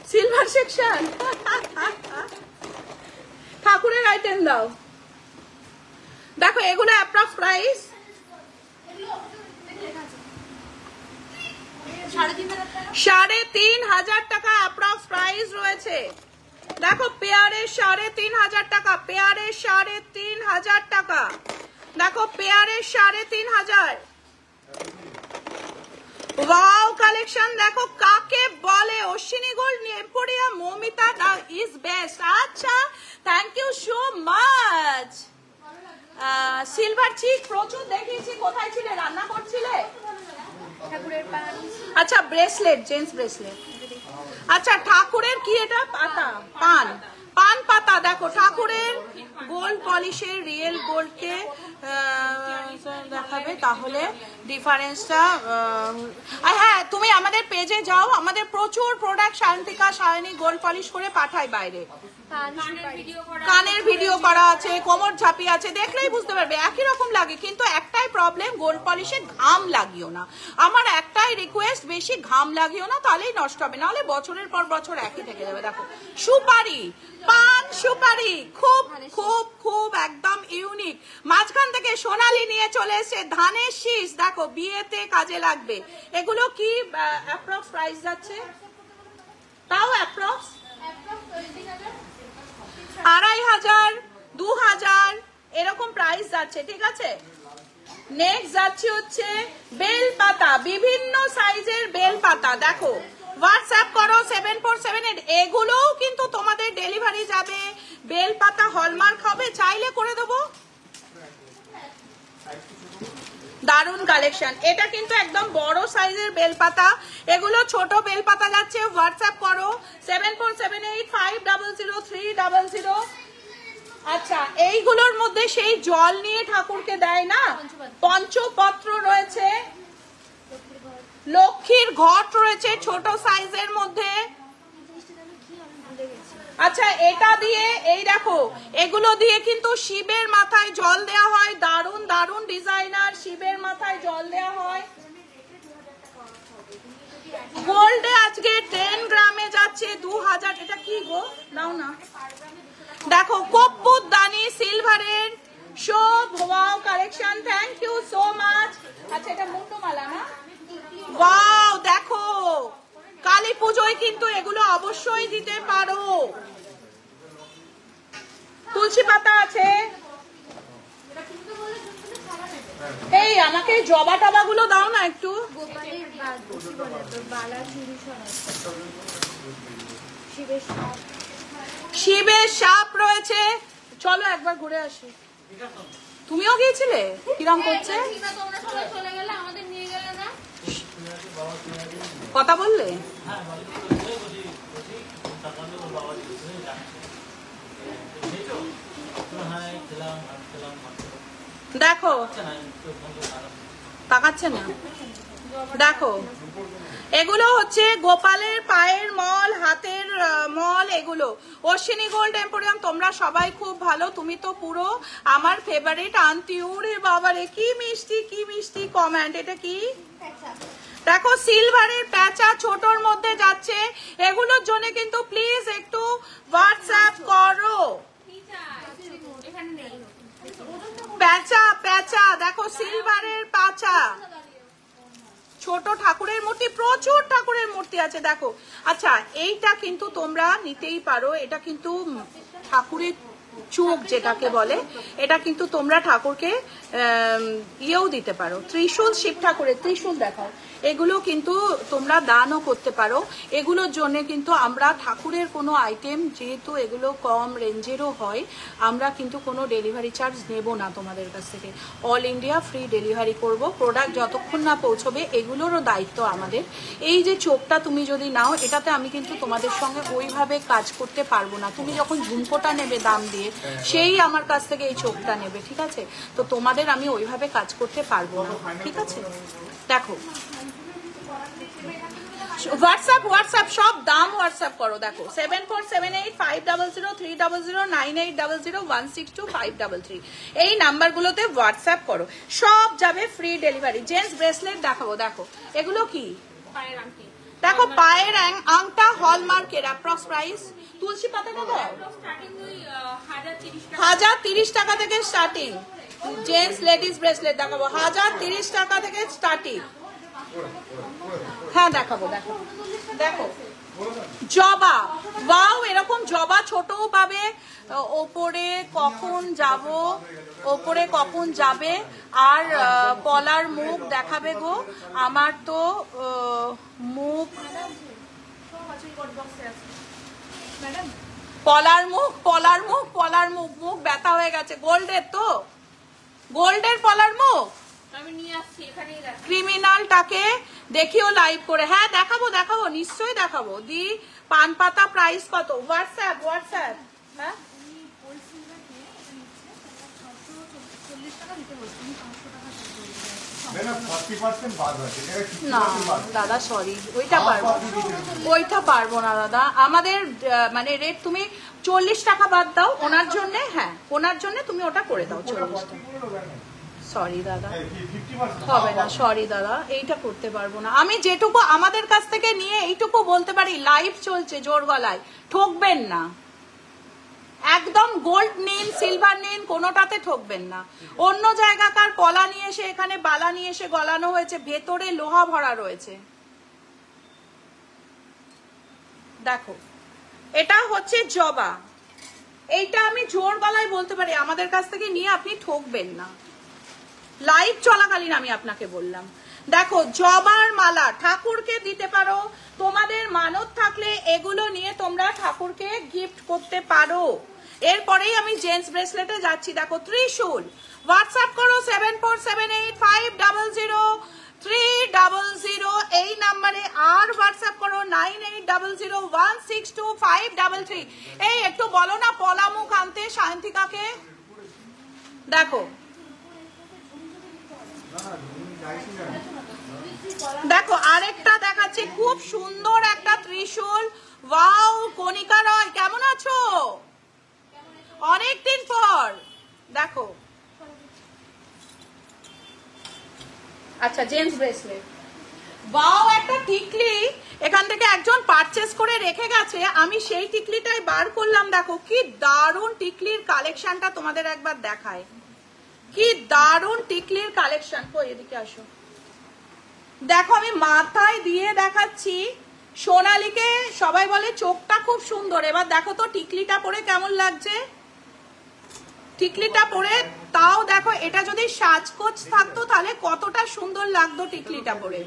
সিলভার সেকশন, ঠাকুরের আইটেম দাও। দেখো এগুলো অ্যাপ্রক্স প্রাইস 3,500 টাকা অ্যাপ্রক্স প্রাইস রয়েছে। দেখো পেয়ারের 3,500 টাকা, পেয়ারের 3,500 টাকা। দেখো পেয়ারের 3,500। ওয়াও কালেকশন দেখো কাকে বলে, Ashwini gold emporium, Moumita is best. আচ্ছা thank you so much. Silver চিক প্রচুর দেখিয়েছি, কোথায় ছিলে? রান্না করছিলে? আচ্ছা ব্রেসলেট, জেন্টস ব্রেসলেট। আচ্ছা ঠাকুরের কি এটা? পাতা পান পান পাতা দেখো, ঠাকুরের গোল্ড পলিশের রিয়েল গোল্ডকে দেখাবে, তাহলে ডিফারেন্সটা। হ্যাঁ, তুমি আমাদের পেজে যাও, আমাদের প্রচুর product Shantika Sayani gold polish করে পাঠায় বাইরে। কানের ভিডিও করা আছে, কোমর ঝাঁপি আছে, দেখলেই বুঝতে পারবে একই রকম লাগে। কিন্তু একটাই প্রবলেম, গোল্ড পলিশে ঘাম লাগিও না। আমার একটাই রিকোয়েস্ট, বেশি ঘাম লাগিও না, তাহলেই নষ্ট হবে, নাহলে বছরের পর বছর একই থেকে যাবে। দেখো সুপারি, পান সুপারি, খুব খুব খুব একদম ইউনিক। মাঝখান থেকে সোনালি নিয়ে চলে এসে ধানের শীষ, দেখো বিয়েতে কাজে লাগবে। এগুলো কি অ্যাপ্রক্স প্রাইস যাচ্ছে? তাও অ্যাপ্রক্স 2500, 2000 এরকম প্রাইস যাচ্ছে, ঠিক আছে। নেক্সট যাচ্ছে হচ্ছে বেল পাতা, বিভিন্ন সাইজের বেল পাতা। দেখো হোয়াটসঅ্যাপ করো 7478, এগুলোও কিন্তু তোমাদের ডেলিভারি যাবে। বেল পাতা হলমার্ক হবে, চাইলে করে দেবো। দারুন কালেকশন, এটা কিন্তু একদম বড় সাইজের বেলপাতা, এগুলো ছোট বেলপাতা যাচ্ছে। হোয়াটসঅ্যাপ করো 7478500300। আচ্ছা, এইগুলোর মধ্যে সেই জল নিয়ে ঠাকুরকে দেয় না, পঞ্চপত্র রয়েছে, লক্ষ্মীর ঘট রয়েছে ছোট সাইজের মধ্যে। আচ্ছা, এটা দিয়ে এই দেখো, এগুলো দিয়ে কিন্তু শিবের মাথায় জল দেওয়া হয়। দারুন দারুন ডিজাইনার, শিবের মাথায় জল দেওয়া হয়। গোল্ডে আজকে 10 গ্রামে যাচ্ছে 2000। এটা কি গো, নাও না। দেখো কপ্পুর দানি সিলভারের সব wow collection, thank you so much. আচ্ছা, এটা মুন্ডমালা না? ওয়াও, দেখো কালী পুজোয় কিন্তু এগুলো অবশ্যই দিতে পারো। তুলসী পাতা আছে। এই আমাকে জবা টবা গুলো দাও না একটু। শিবের সাপ রয়েছে, চলো একবার ঘুরে আসি। তুমিও গিয়েছিলে? কিরম করছে? কথা বললে? দেখো তাকাচ্ছে না। দেখো এগুলো হচ্ছে গোপালের পায়ের মল, হাতের মল, এগুলো অশ্বিনী গোল্ড এম্পোরিয়াম। তোমরা সবাই খুব ভালো, তুমি তো পুরো আমার ফেভারিট আন্টি। ওরে বাবারে কি মিষ্টি, কি মিষ্টি কমেন্ট। এটা কি? দেখো সিলভারের প্যাঁচা ছোটর মধ্যে যাচ্ছে, এগুলোর জন্য কিন্তু প্লিজ একটু হোয়াটসঅ্যাপ করো। প্যাঁচা প্যাঁচা দেখো, সিলভারের প্যাঁচা, ছোট ঠাকুরের মূর্তি, প্রচুর ঠাকুরের মূর্তি আছে দেখো। আচ্ছা, এইটা কিন্তু তোমরা নিতেই পারো, এটা কিন্তু ঠাকুরের চোখ যেটাকে বলে, এটা কিন্তু তোমরা ঠাকুরকে ইয়েও দিতে পারো। ত্রিশূল, শিব ঠাকুরের ত্রিশূল দেখাও, এগুলো কিন্তু তোমরা দানও করতে পারো। এগুলোর জন্য কিন্তু আমরা ঠাকুরের কোনো আইটেম, যেহেতু এগুলো কম রেঞ্জেরও হয়, আমরা কিন্তু কোনো ডেলিভারি চার্জ নেব না তোমাদের কাছ থেকে। অল ইন্ডিয়া ফ্রি ডেলিভারি করব। প্রোডাক্ট যতক্ষণ না পৌঁছবে এগুলোরও দায়িত্ব আমাদের। এই যে চোখটা তুমি যদি নাও, এটাতে আমি কিন্তু তোমাদের সঙ্গে ওইভাবে কাজ করতে পারবো না। তুমি যখন ঝুমকোটা নেবে দাম দিয়ে, সেই আমার কাছ থেকে এই চোখটা নেবে, ঠিক আছে? তো তোমাদের আমি ওইভাবে কাজ করতে পারবো না, ঠিক আছে? দেখো হোয়াটসঅ্যাপ সব দাম হোয়াটসঅ্যাপ করো। দেখো 74785003009800162533 এই নাম্বারগুলোতে হোয়াটসঅ্যাপ করো, সব যাবে ফ্রি ডেলিভারি। জেন্টস ব্রেসলেট দেখাবো। দেখো এগুলো কি? দেখো পায়ের আংটা হলমার্কের, অ্যাপ্রক্স প্রাইস। তুলসী পাতাটা দাও, 1030 টাকা থেকে স্টার্টিং। জেন্টস লেডিস ব্রেসলেট দেখাবো 1030 টাকা থেকে স্টার্টিং। হ্যাঁ দেখাবো। দেখো দেখো জবা, ওয়াও, এরকম জবা ছোটও পাবে। ওপরে কখন যাব, ওপরে কখন যাবে। আর পলার মুখ দেখাবে গো, আমার তো মুখ, পলার মুখ পলার মুখ পলার মুখ, মুখ ব্যথা হয়ে গেছে। গোল্ডের তো, গোল্ডের পলার মুখ আমি নিয়ে আসছি, এখানেই রাখি। ক্রিমিনালটাকে দেখিও লাইভ করে। হ্যাঁ দেখাবো, দেখাবো, নিশ্চয়ই দেখাবো। দি পান পাতা প্রাইস কত? হোয়াটসঅ্যাপ হ্যাঁ না দাদা সরি, ওইটা পারবো না দাদা। আমাদের মানে রেট তুমি 40 টাকা বাদ দাও ওনার জন্য। হ্যাঁ ওনার জন্য তুমি ওটা করে দাও 40 টাকা। সরি দাদা হবে না, সরি দাদা, এইটা করতে পারবো না। আমি যেটুকু আমাদের কাছ থেকে নিয়ে এইটুকু বলতে পারি, লাইভ চলছে জোর গলায়, ঠকবেন না একদম। গোল্ড নিন সিলভার নিন, কোনোটাতে ঠকবেন না। অন্য জায়গাকার কলা নিয়ে এসে এখানে বালা নিয়ে এসে গলানো হয়েছে, ভেতরে লোহা ভরা রয়েছে। দেখো এটা হচ্ছে জবা, এইটা আমি জোর গলায় বলতে পারি আমাদের কাছ থেকে নিয়ে আপনি ঠকবেন না। লাইভ চলাকালীন আমি আপনাকে বললাম। দেখো জবার মালা ঠাকুরকে দিতে পারো, তোমাদের মানত থাকলে এগুলো নিয়ে তোমরা ঠাকুরকে গিফট করতে পারো। এরপরেই আমি জেন্টস ব্রেসলেটে যাচ্ছি। দেখো ত্রিশূল, হোয়াটসঅ্যাপ করো 7478500300 এই নাম্বারে, আর হোয়াটসঅ্যাপ করো 9800162533। এই একটু বলো না পলামুখ আনতে সায়ন্তিকাকে। দেখো দেখো আরেকটা দেখাচ্ছি, খুব সুন্দর একটা ত্রিশূল। ওয়াও কণিকা রয় কেমন আছো? অনেকদিন পর। দেখো আচ্ছা জেন্টস ব্রেসলেট, ওয়াও একটা টিকলি এখান থেকে একজন পারচেজ করে রেখে গেছে, আমি সেই টিকলিটাই বার করলাম। দেখো কি দারুণ টিকলির কালেকশনটা তোমাদের একবার দেখায়, কি দারুণ টিকলির কালেকশন। কই এদিকে আসো, দেখো আমি মাথায় দিয়ে দেখাচ্ছি। সোনালীকে সবাই বলে চোখটা খুব সুন্দর, এবার দেখো তো টিকলিটা পরে কেমন লাগছে। টিকলিটা পরে তাও দেখো, এটা যদি সাজকোচ থাকতো তাহলে কতটা সুন্দর লাগতো টিকলিটা পরে।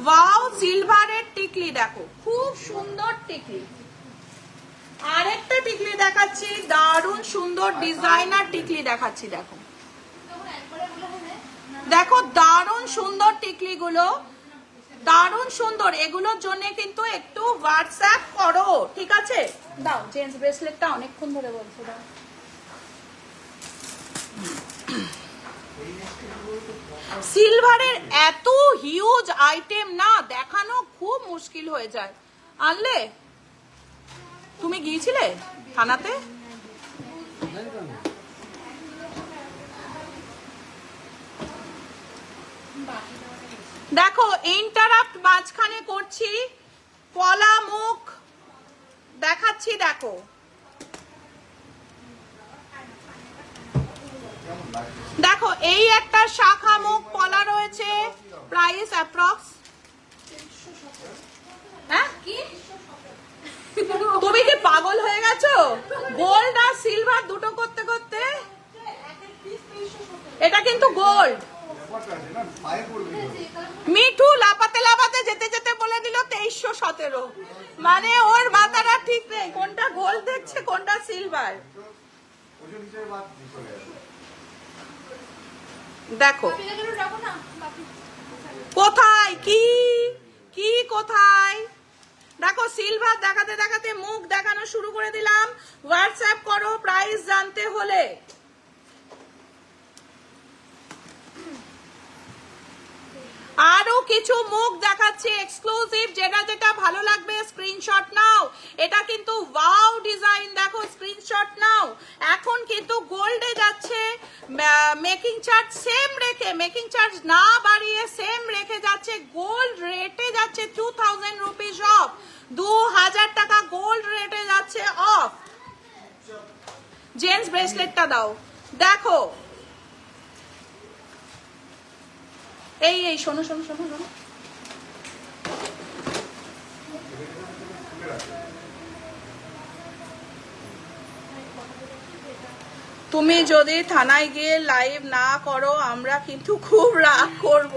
ওয়াও সিলভারের টিকলি, দেখো খুব সুন্দর টিকলি। আরেকটা টিকলি দেখাচ্ছি, দারুণ সুন্দর ডিজাইনার টিকলি দেখাচ্ছি। দেখো দেখো দারুণ সুন্দর টিকলি গুলো, দারুণ সুন্দর। এগুলোর জন্য কিন্তু একটু হোয়াটসঅ্যাপ করো, ঠিক আছে? দাও জেন্টস ব্রেসলেটটা অনেকক্ষণ ধরে বলছো, দাও। সিলভারের এত হিউজ আইটেম না দেখানো খুব মুশকিল হয়ে যায়। আনলে তুমি গিয়েছিলে থানাতে? দেখো ইন্টারাপ্ট মাঝখানে করছি, পলা মুখ দেখাচ্ছি। দেখো দেখো এই একটা শাখা মুখ পলা রয়েছে, প্রাইস অ্যাপ্রক্স। হ্যাঁ তুমি কি পাগল হয়ে গেছো? গোল্ড আর সিলভার দুটো করতে করতে। এটা কিন্তু গোল্ড। মিঠু লাপাতে লাপাতে যেতে যেতে বলে দিল 2317, মানে ওর মাথাটা ঠিক নেই, কোনটা গোল্ড দেখছে কোনটা সিলভার। দেখো কোথায় কি কি কোথায়। দেখো সিলভার দেখাতে দেখাতে মুখ দেখানো শুরু করে দিলাম। হোয়াটসঅ্যাপ করো প্রাইস জানতে হলে। আরো কিছু মুখ দেখাচ্ছে এক্সক্লুসিভ, যেটা যেটা ভালো লাগবে স্ক্রিনশট নাও। এটা কিন্তু ওয়াও ডিজাইন, দেখো স্ক্রিনশট নাও। এখন কিন্তু গোল্ডে যাচ্ছে, মেকিং চার্জ সেম রেখে, মেকিং চার্জ না বাড়িয়ে সেম রেখে যাচ্ছে। গোল্ড রেটে যাচ্ছে 2000 রুপিস অফ, 2000 টাকা গোল্ড রেটে যাচ্ছে অফ। জেন্টস ব্রেসলেটটা দাও। দেখো এই এই শোনো শোনো শোনো শোনো, তুমি যদি থানায় গিয়ে লাইভ না করো আমরা কিন্তু খুব রাগ করব।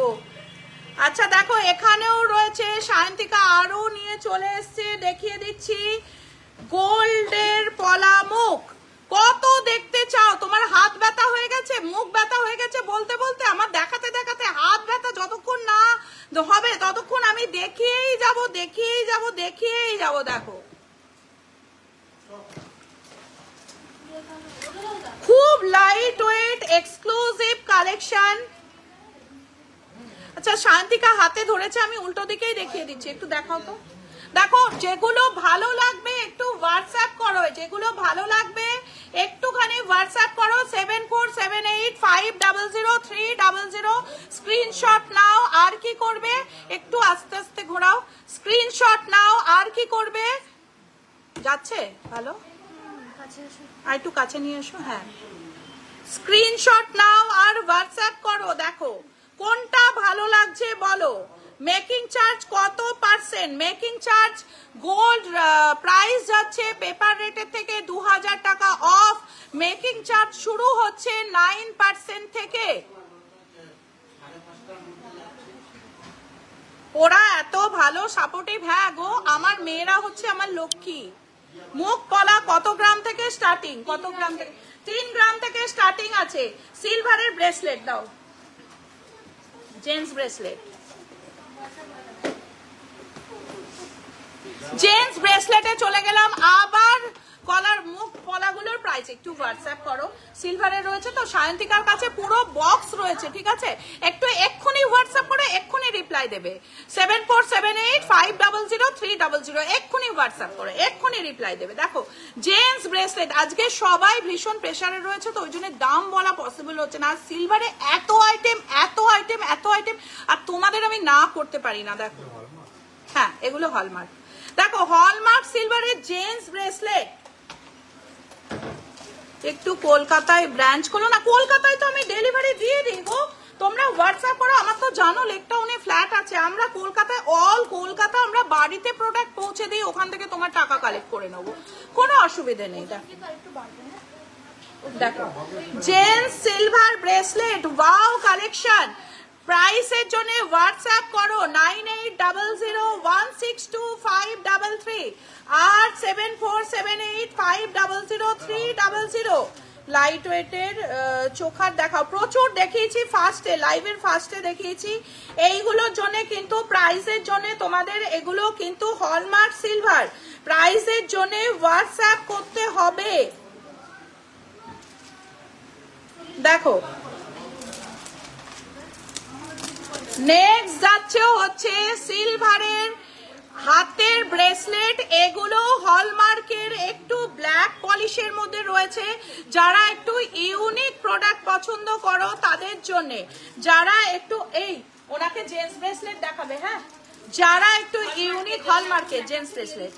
আচ্ছা দেখো এখানেও রয়েছে, সায়ন্তিকা আরো নিয়ে চলে এসছে, দেখিয়ে দিচ্ছি। গোল্ডের পলা মুখ কত দেখতে চাও? তোমার হাত ব্যথা হয়ে গেছে, মুখ ব্যথা হয়ে গেছে বলতে বলতে, আমার দেখাতে দেখাতে হাত ব্যথা যতক্ষণ না হবে ততক্ষণ আমি দেখিয়েই যাব দেখিয়েই যাব দেখিয়েই যাব। দেখো লাইট ওয়েট এক্সক্লুসিভ কালেকশন। আচ্ছা শান্তিকা হাতে ধরেছে, আমি উল্টো দিকেই দেখিয়ে দিচ্ছি, একটু দেখাও তো। দেখো যেগুলো ভালো লাগবে একটু হোয়াটসঅ্যাপ করো, যেগুলো ভালো লাগবে একটুখানি হোয়াটসঅ্যাপ করো 7478500300 স্ক্রিনশট নাও। আর কি করবে, একটু আস্তে আস্তে ঘোরাও, স্ক্রিনশট নাও। আর কি করবে, যাচ্ছে ভালো, আর একটু কাছে নিয়ে এসো। হ্যাঁ স্ক্রিনশট নাও আর হোয়াটসঅ্যাপ করো। দেখো কোনটা ভালো লাগছে বলো। মেকিং চার্জ কত percent? Making charge gold price যাচ্ছে পেপার রেটের থেকে 2000 টাকা অফ। মেকিং চার্জ শুরু হচ্ছে 9% থেকে। ওরা এত ভালো সাপোর্টিভ। হ্যাঁ গো, আমার মেয়েরা হচ্ছে আমার লক্ষ্মী। মুখ পলা কত গ্রাম থেকে স্টার্টিং? কত গ্রাম থেকে? 3 গ্রাম থেকে স্টার্টিং আছে। সিলভারের ব্রেসলেট দাও, জেন্টস ব্রেসলেট। জেন্টস ব্রেসলেটে চলে গেলাম। আবার কলার মুখ পলাগুলোর প্রাইস একটু হোয়াটসঅ্যাপ করো। সিলভারের রয়েছে তো, সায়ন্তিকার কাছে পুরো বক্স রয়েছে, ঠিক আছে? একটু এক্ষুনি হোয়াটসঅ্যাপ করে এক্ষুনি রিপ্লাই দেবে 7478500300। এক্ষুনি হোয়াটসঅ্যাপ করে এক্ষুনি রিপ্লাই দেবে। দেখো জেন্টস ব্রেসলেট আজকে সবাই ভীষণ প্রেসারে রয়েছে, তো ওই জন্য দাম বলা পসিবল হচ্ছে না। সিলভারে এত আইটেম এত আইটেম এত আইটেম, আর তোমাদের আমি না করতে পারি না। দেখো হ্যাঁ এগুলো হলমার্ক। দেখো হলমার্ক সিলভারের জেন্টস ব্রেসলেট। একটু কলকাতায় ব্রাঞ্চ করো না, কলকাতায় তো আমি ডেলিভারি দিয়ে দিই গো। তোমরা হোয়াটসঅ্যাপ করো, আমার তো জানো লেকটাউনে ফ্ল্যাট আছে। আমরা কলকাতায় অল কলকাতা আমরা বাড়িতে প্রোডাক্ট পৌঁছে দিই, ওখান থেকে তোমার টাকা কালেক্ট করে নেবো, কোনো অসুবিধা নেই। দেখো gents silver bracelet wow collection. প্রাইসের জন্য হোয়াটসঅ্যাপ করো 9800162533 আর 7478500300। লাইট ওয়েটের চোখার দেখাও, প্রচুর দেখিয়েছি ফার্স্টে, লাইভের ফার্স্টে দেখিয়েছি। এইগুলোর জন্য কিন্তু প্রাইসের জন্য তোমাদের এগুলো কিন্তু হলমার্ক সিলভার। প্রাইসের জন্য হোয়াটসঅ্যাপ করতে হবে। দেখো নেক্সট যাচ্ছে হচ্ছে সিলভারের হাতের ব্রেসলেট। এগুলো হলমার্কের একটু ব্ল্যাক পলিশের মধ্যে রয়েছে। যারা একটু ইউনিক প্রোডাক্ট পছন্দ করো তাদের জন্য, যারা একটু এই ওনাকে জেন্টস ব্রেসলেট দেখাবে। হ্যাঁ যারা একটু ইউনিক হলমার্কের জেন্টস ব্রেসলেট,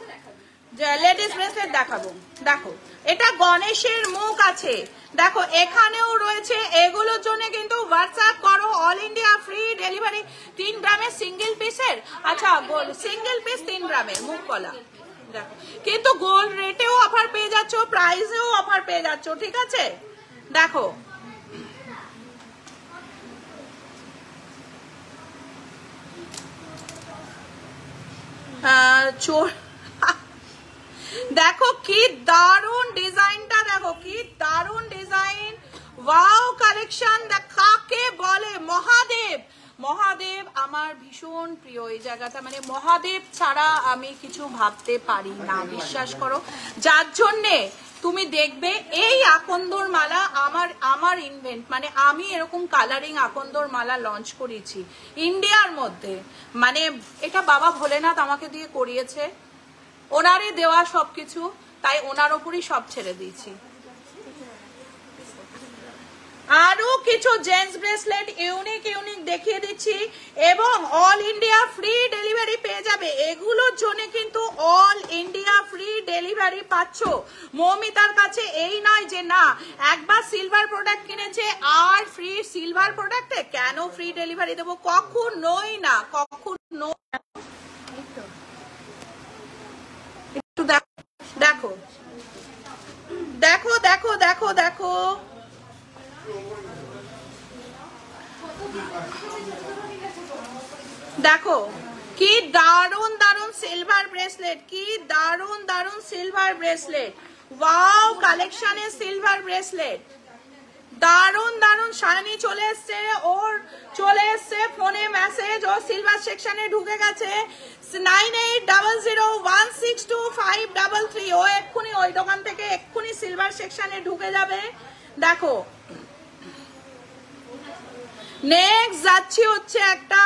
লেডিস ব্রেসলেট দেখাবো। দেখো এটা গণেশের মুখ আছে, দেখো এখানেও রয়েছে। এগুলোর জন্য কিন্তু হোয়াটসঅ্যাপ করো। All India free delivery. 3 গ্রামের সিঙ্গেল পিসের, আচ্ছা গোল্ড সিঙ্গেল পিস 3 গ্রামের মুখ কলা। দেখো কিন্তু গোল্ড রেটেও অফার পেয়ে যাচ্ছ, প্রাইসেও অফার পেয়ে যাচ্ছ, ঠিক আছে? দেখো চোর দেখো কি দারুন ডিজাইনটা, দেখো কি দারুন ডিজাইন। Wow collection. কাকে বলে মহাদেব। মহাদেব আমার ভীষণ প্রিয় এই জায়গাটা, মানে মহাদেব ছাড়া আমি কিছু ভাবতে পারি না, বিশ্বাস করো। যার জন্যে তুমি দেখবে এই আকন্দর মালা আমার ইনভেন্ট, মানে আমি এরকম কালারিং আকন্দর মালা লঞ্চ করেছি ইন্ডিয়ার মধ্যে। মানে এটা বাবা ভোলেনাথ আমাকে দিয়ে করিয়েছে, ওনারই দেওয়া সবকিছু, তাই ওনার উপরই সব ছেড়ে দিয়েছি। আরো কিছু জেন্টস ব্রেসলেট ইউনিক ইউনিক দেখিয়ে দিচ্ছি, এবং অল ইন্ডিয়া ফ্রি ডেলিভারি পেয়ে যাবে। এগুলোর জন্য কিন্তু অল ইন্ডিয়া ফ্রি ডেলিভারি পাচ্ছ। মৌমিতার কাছে এই নয় যে না একবার সিলভার প্রোডাক্ট কিনেছে আর ফ্রি সিলভার প্রোডাক্টে কেন ফ্রি ডেলিভারি দেবো, কখনোই না, কখনো। একটু দেখো দেখো দেখো দেখো দেখো দেখো কি দারুন দারুন সিলভার ব্রেসলেট, কি দারুন দারুন সিলভার ব্রেসলেট। ওয়াও কালেকশনের সিলভার ব্রেসলেট, দারুন দারুন। শাইনি চলে এসছে, ওর চলে এসছে ফোনে মেসেজ, ও সিলভার সেকশনে ঢুকে গেছে। 9800162533। ও এক্ষুনি ওই দোকান থেকে এক্ষুনি সিলভার সেকশনে ঢুকে যাবে। দেখো নেক্সট যাচ্ছি হচ্ছে একটা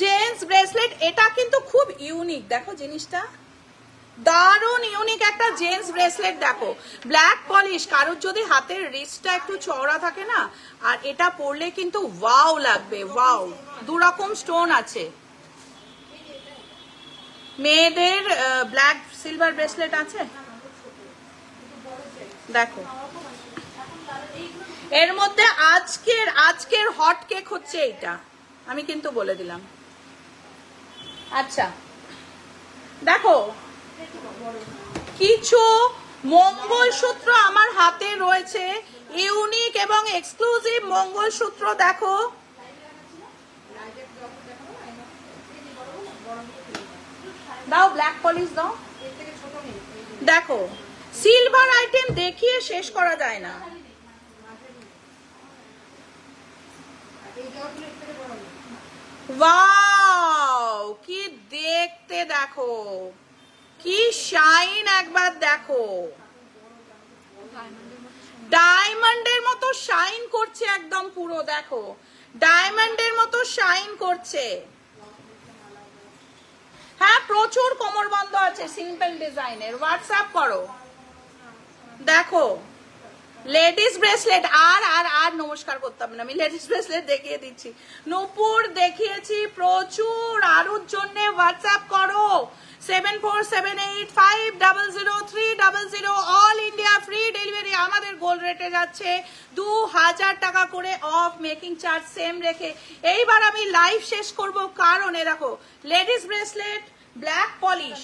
জেন্টস ব্রেসলেট। এটা কিন্তু খুব ইউনিক, দেখো জিনিসটা দারুণ ইউনিক একটা জেন্টস ব্রেসলেট। দেখো ব্ল্যাক পলিশ, কারোর যদি হাতের রিস্টটা একটু চওড়া থাকে না, আর এটা পরলে কিন্তু ওয়াও লাগবে, ওয়াও। দুরকম স্টোন আছে। মেয়েদের ব্ল্যাক সিলভার ব্রেসলেট আছে, দেখো এর মধ্যে আজকের হট কেক হচ্ছে এইটা, আমি কিন্তু বলে দিলাম। আচ্ছা দেখো কিছু মঙ্গলসূত্র আমার হাতে রয়েছে, ইউনিক এবং এক্সক্লুসিভ মঙ্গলসূত্র। দেখো দাও ব্ল্যাক পলিশ দাও। দেখো সিলভার আইটেম দেখিয়ে শেষ করা যায় না। ওয়াও কি দেখতে, দেখো কি শাইন, একবার দেখো ডায়মন্ডের মতো শাইন করছে একদম পুরো। দেখো ডায়মন্ডের মতো শাইন করছে। হ্যাঁ প্রচুর কোমরবন্ধ আছে সিম্পল ডিজাইনের, হোয়াটসঅ্যাপ করো। দেখো লেডিস ব্রেসলেট, আর নমস্কার করতাম না, আমি লেডিস ব্রেসলেট দেখিয়ে দিচ্ছি। নূপুর দেখিয়েছি প্রচুর, আরুর জন্য হোয়াটসঅ্যাপ করো 7478500300। All India free delivery. আমাদের গোল্ড রেটে যাচ্ছে 2000 টাকা করে অফ, মেকিং চার্জ সেম রেখে। এইবার আমি লাইভ শেষ করব, কারণ এ দেখো ladies bracelet black polish,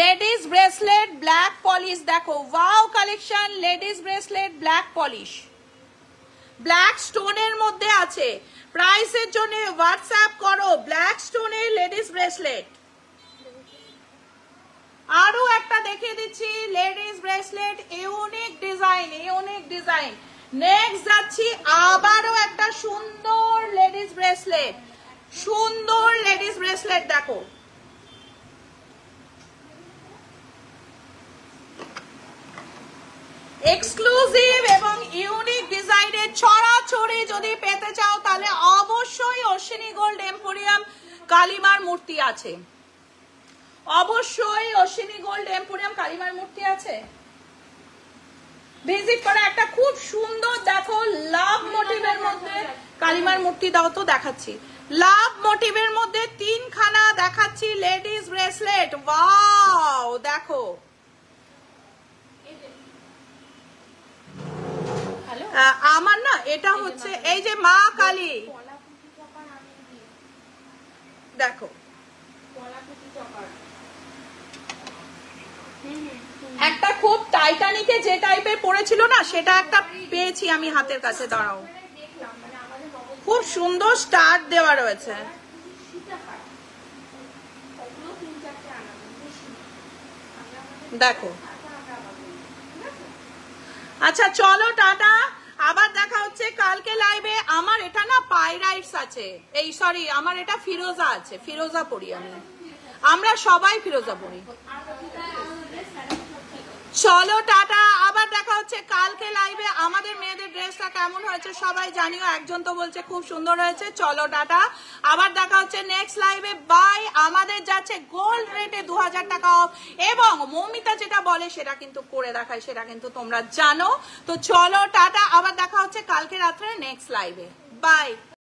ladies bracelet black polish. দেখো wow collection, ladies bracelet black polish, black স্টোনের মধ্যে আছে। প্রাইসের জন্য হোয়াটসঅ্যাপ করো। ব্ল্যাক স্টোনের লেডিস ব্রেসলেট। আরো একটা দেখিয়ে দিচ্ছি ladies bracelet, unique design, unique design. Next যাচ্ছি আবারও একটা সুন্দর লেডিস ব্রেসলেট, সুন্দর লেডিস ব্রেসলেট। দেখো এক্সক্লুসিভ এবং ইউনিক ডিজাইনের ছড়াছড়ি যদি পেতে চাও তাহলে অবশ্যই অশ্বিনী গোল্ড এম্পোরিয়াম কালিমার মূর্তি আছে, অবশ্যই অশ্বিনী গোল্ড এম্পোরিয়াম কালিমার মূর্তি আছে, ভিজিট করে। একটা খুব সুন্দর দেখো লাভ মোটিভের মধ্যে কালিমার মূর্তি দাও তো দেখাচ্ছি। লাভ মোটিভের মধ্যে 3খানা দেখাচ্ছি লেডিস ব্রেসলেট। ওয়াও দেখো আমার না এটা হচ্ছে এই যে মা কালী, দেখো একটা খুব টাইটানিকে যে টাইপের পড়েছিল না, সেটা একটা পেয়েছি আমি হাতের কাছে। দাঁড়াও খুব সুন্দর স্টার দেওয়া রয়েছে। দেখো আচ্ছা চলো টাটা, আবার দেখা হচ্ছে কালকে লাইভে। আমার এটা না পাইরাইটস আছে, এই সরি আমার এটা ফিরোজা আছে, ফিরোজা পড়ি আমি, আমরা সবাই ফিরোজা পড়ি। চলো টাটা, আবার দেখা হচ্ছে কালকে লাইভে। আমাদের মেয়েদের ড্রেসটা কেমন হয়েছে সবাই জানিও, একজন তো বলছে খুব সুন্দর হয়েছে। চলো টাটা, আবার দেখা হচ্ছে নেক্সট লাইভে। বাই। আমাদের যাচ্ছে গোল্ড রেটে 2000 টাকা অফ, এবং মৌমিতা যেটা বলে সেটা কিন্তু করে দেখায়, সেটা কিন্তু তোমরা জানো। তো চলো টাটা, আবার দেখা হচ্ছে কালকে রাত্রে নেক্সট লাইভে। বাই।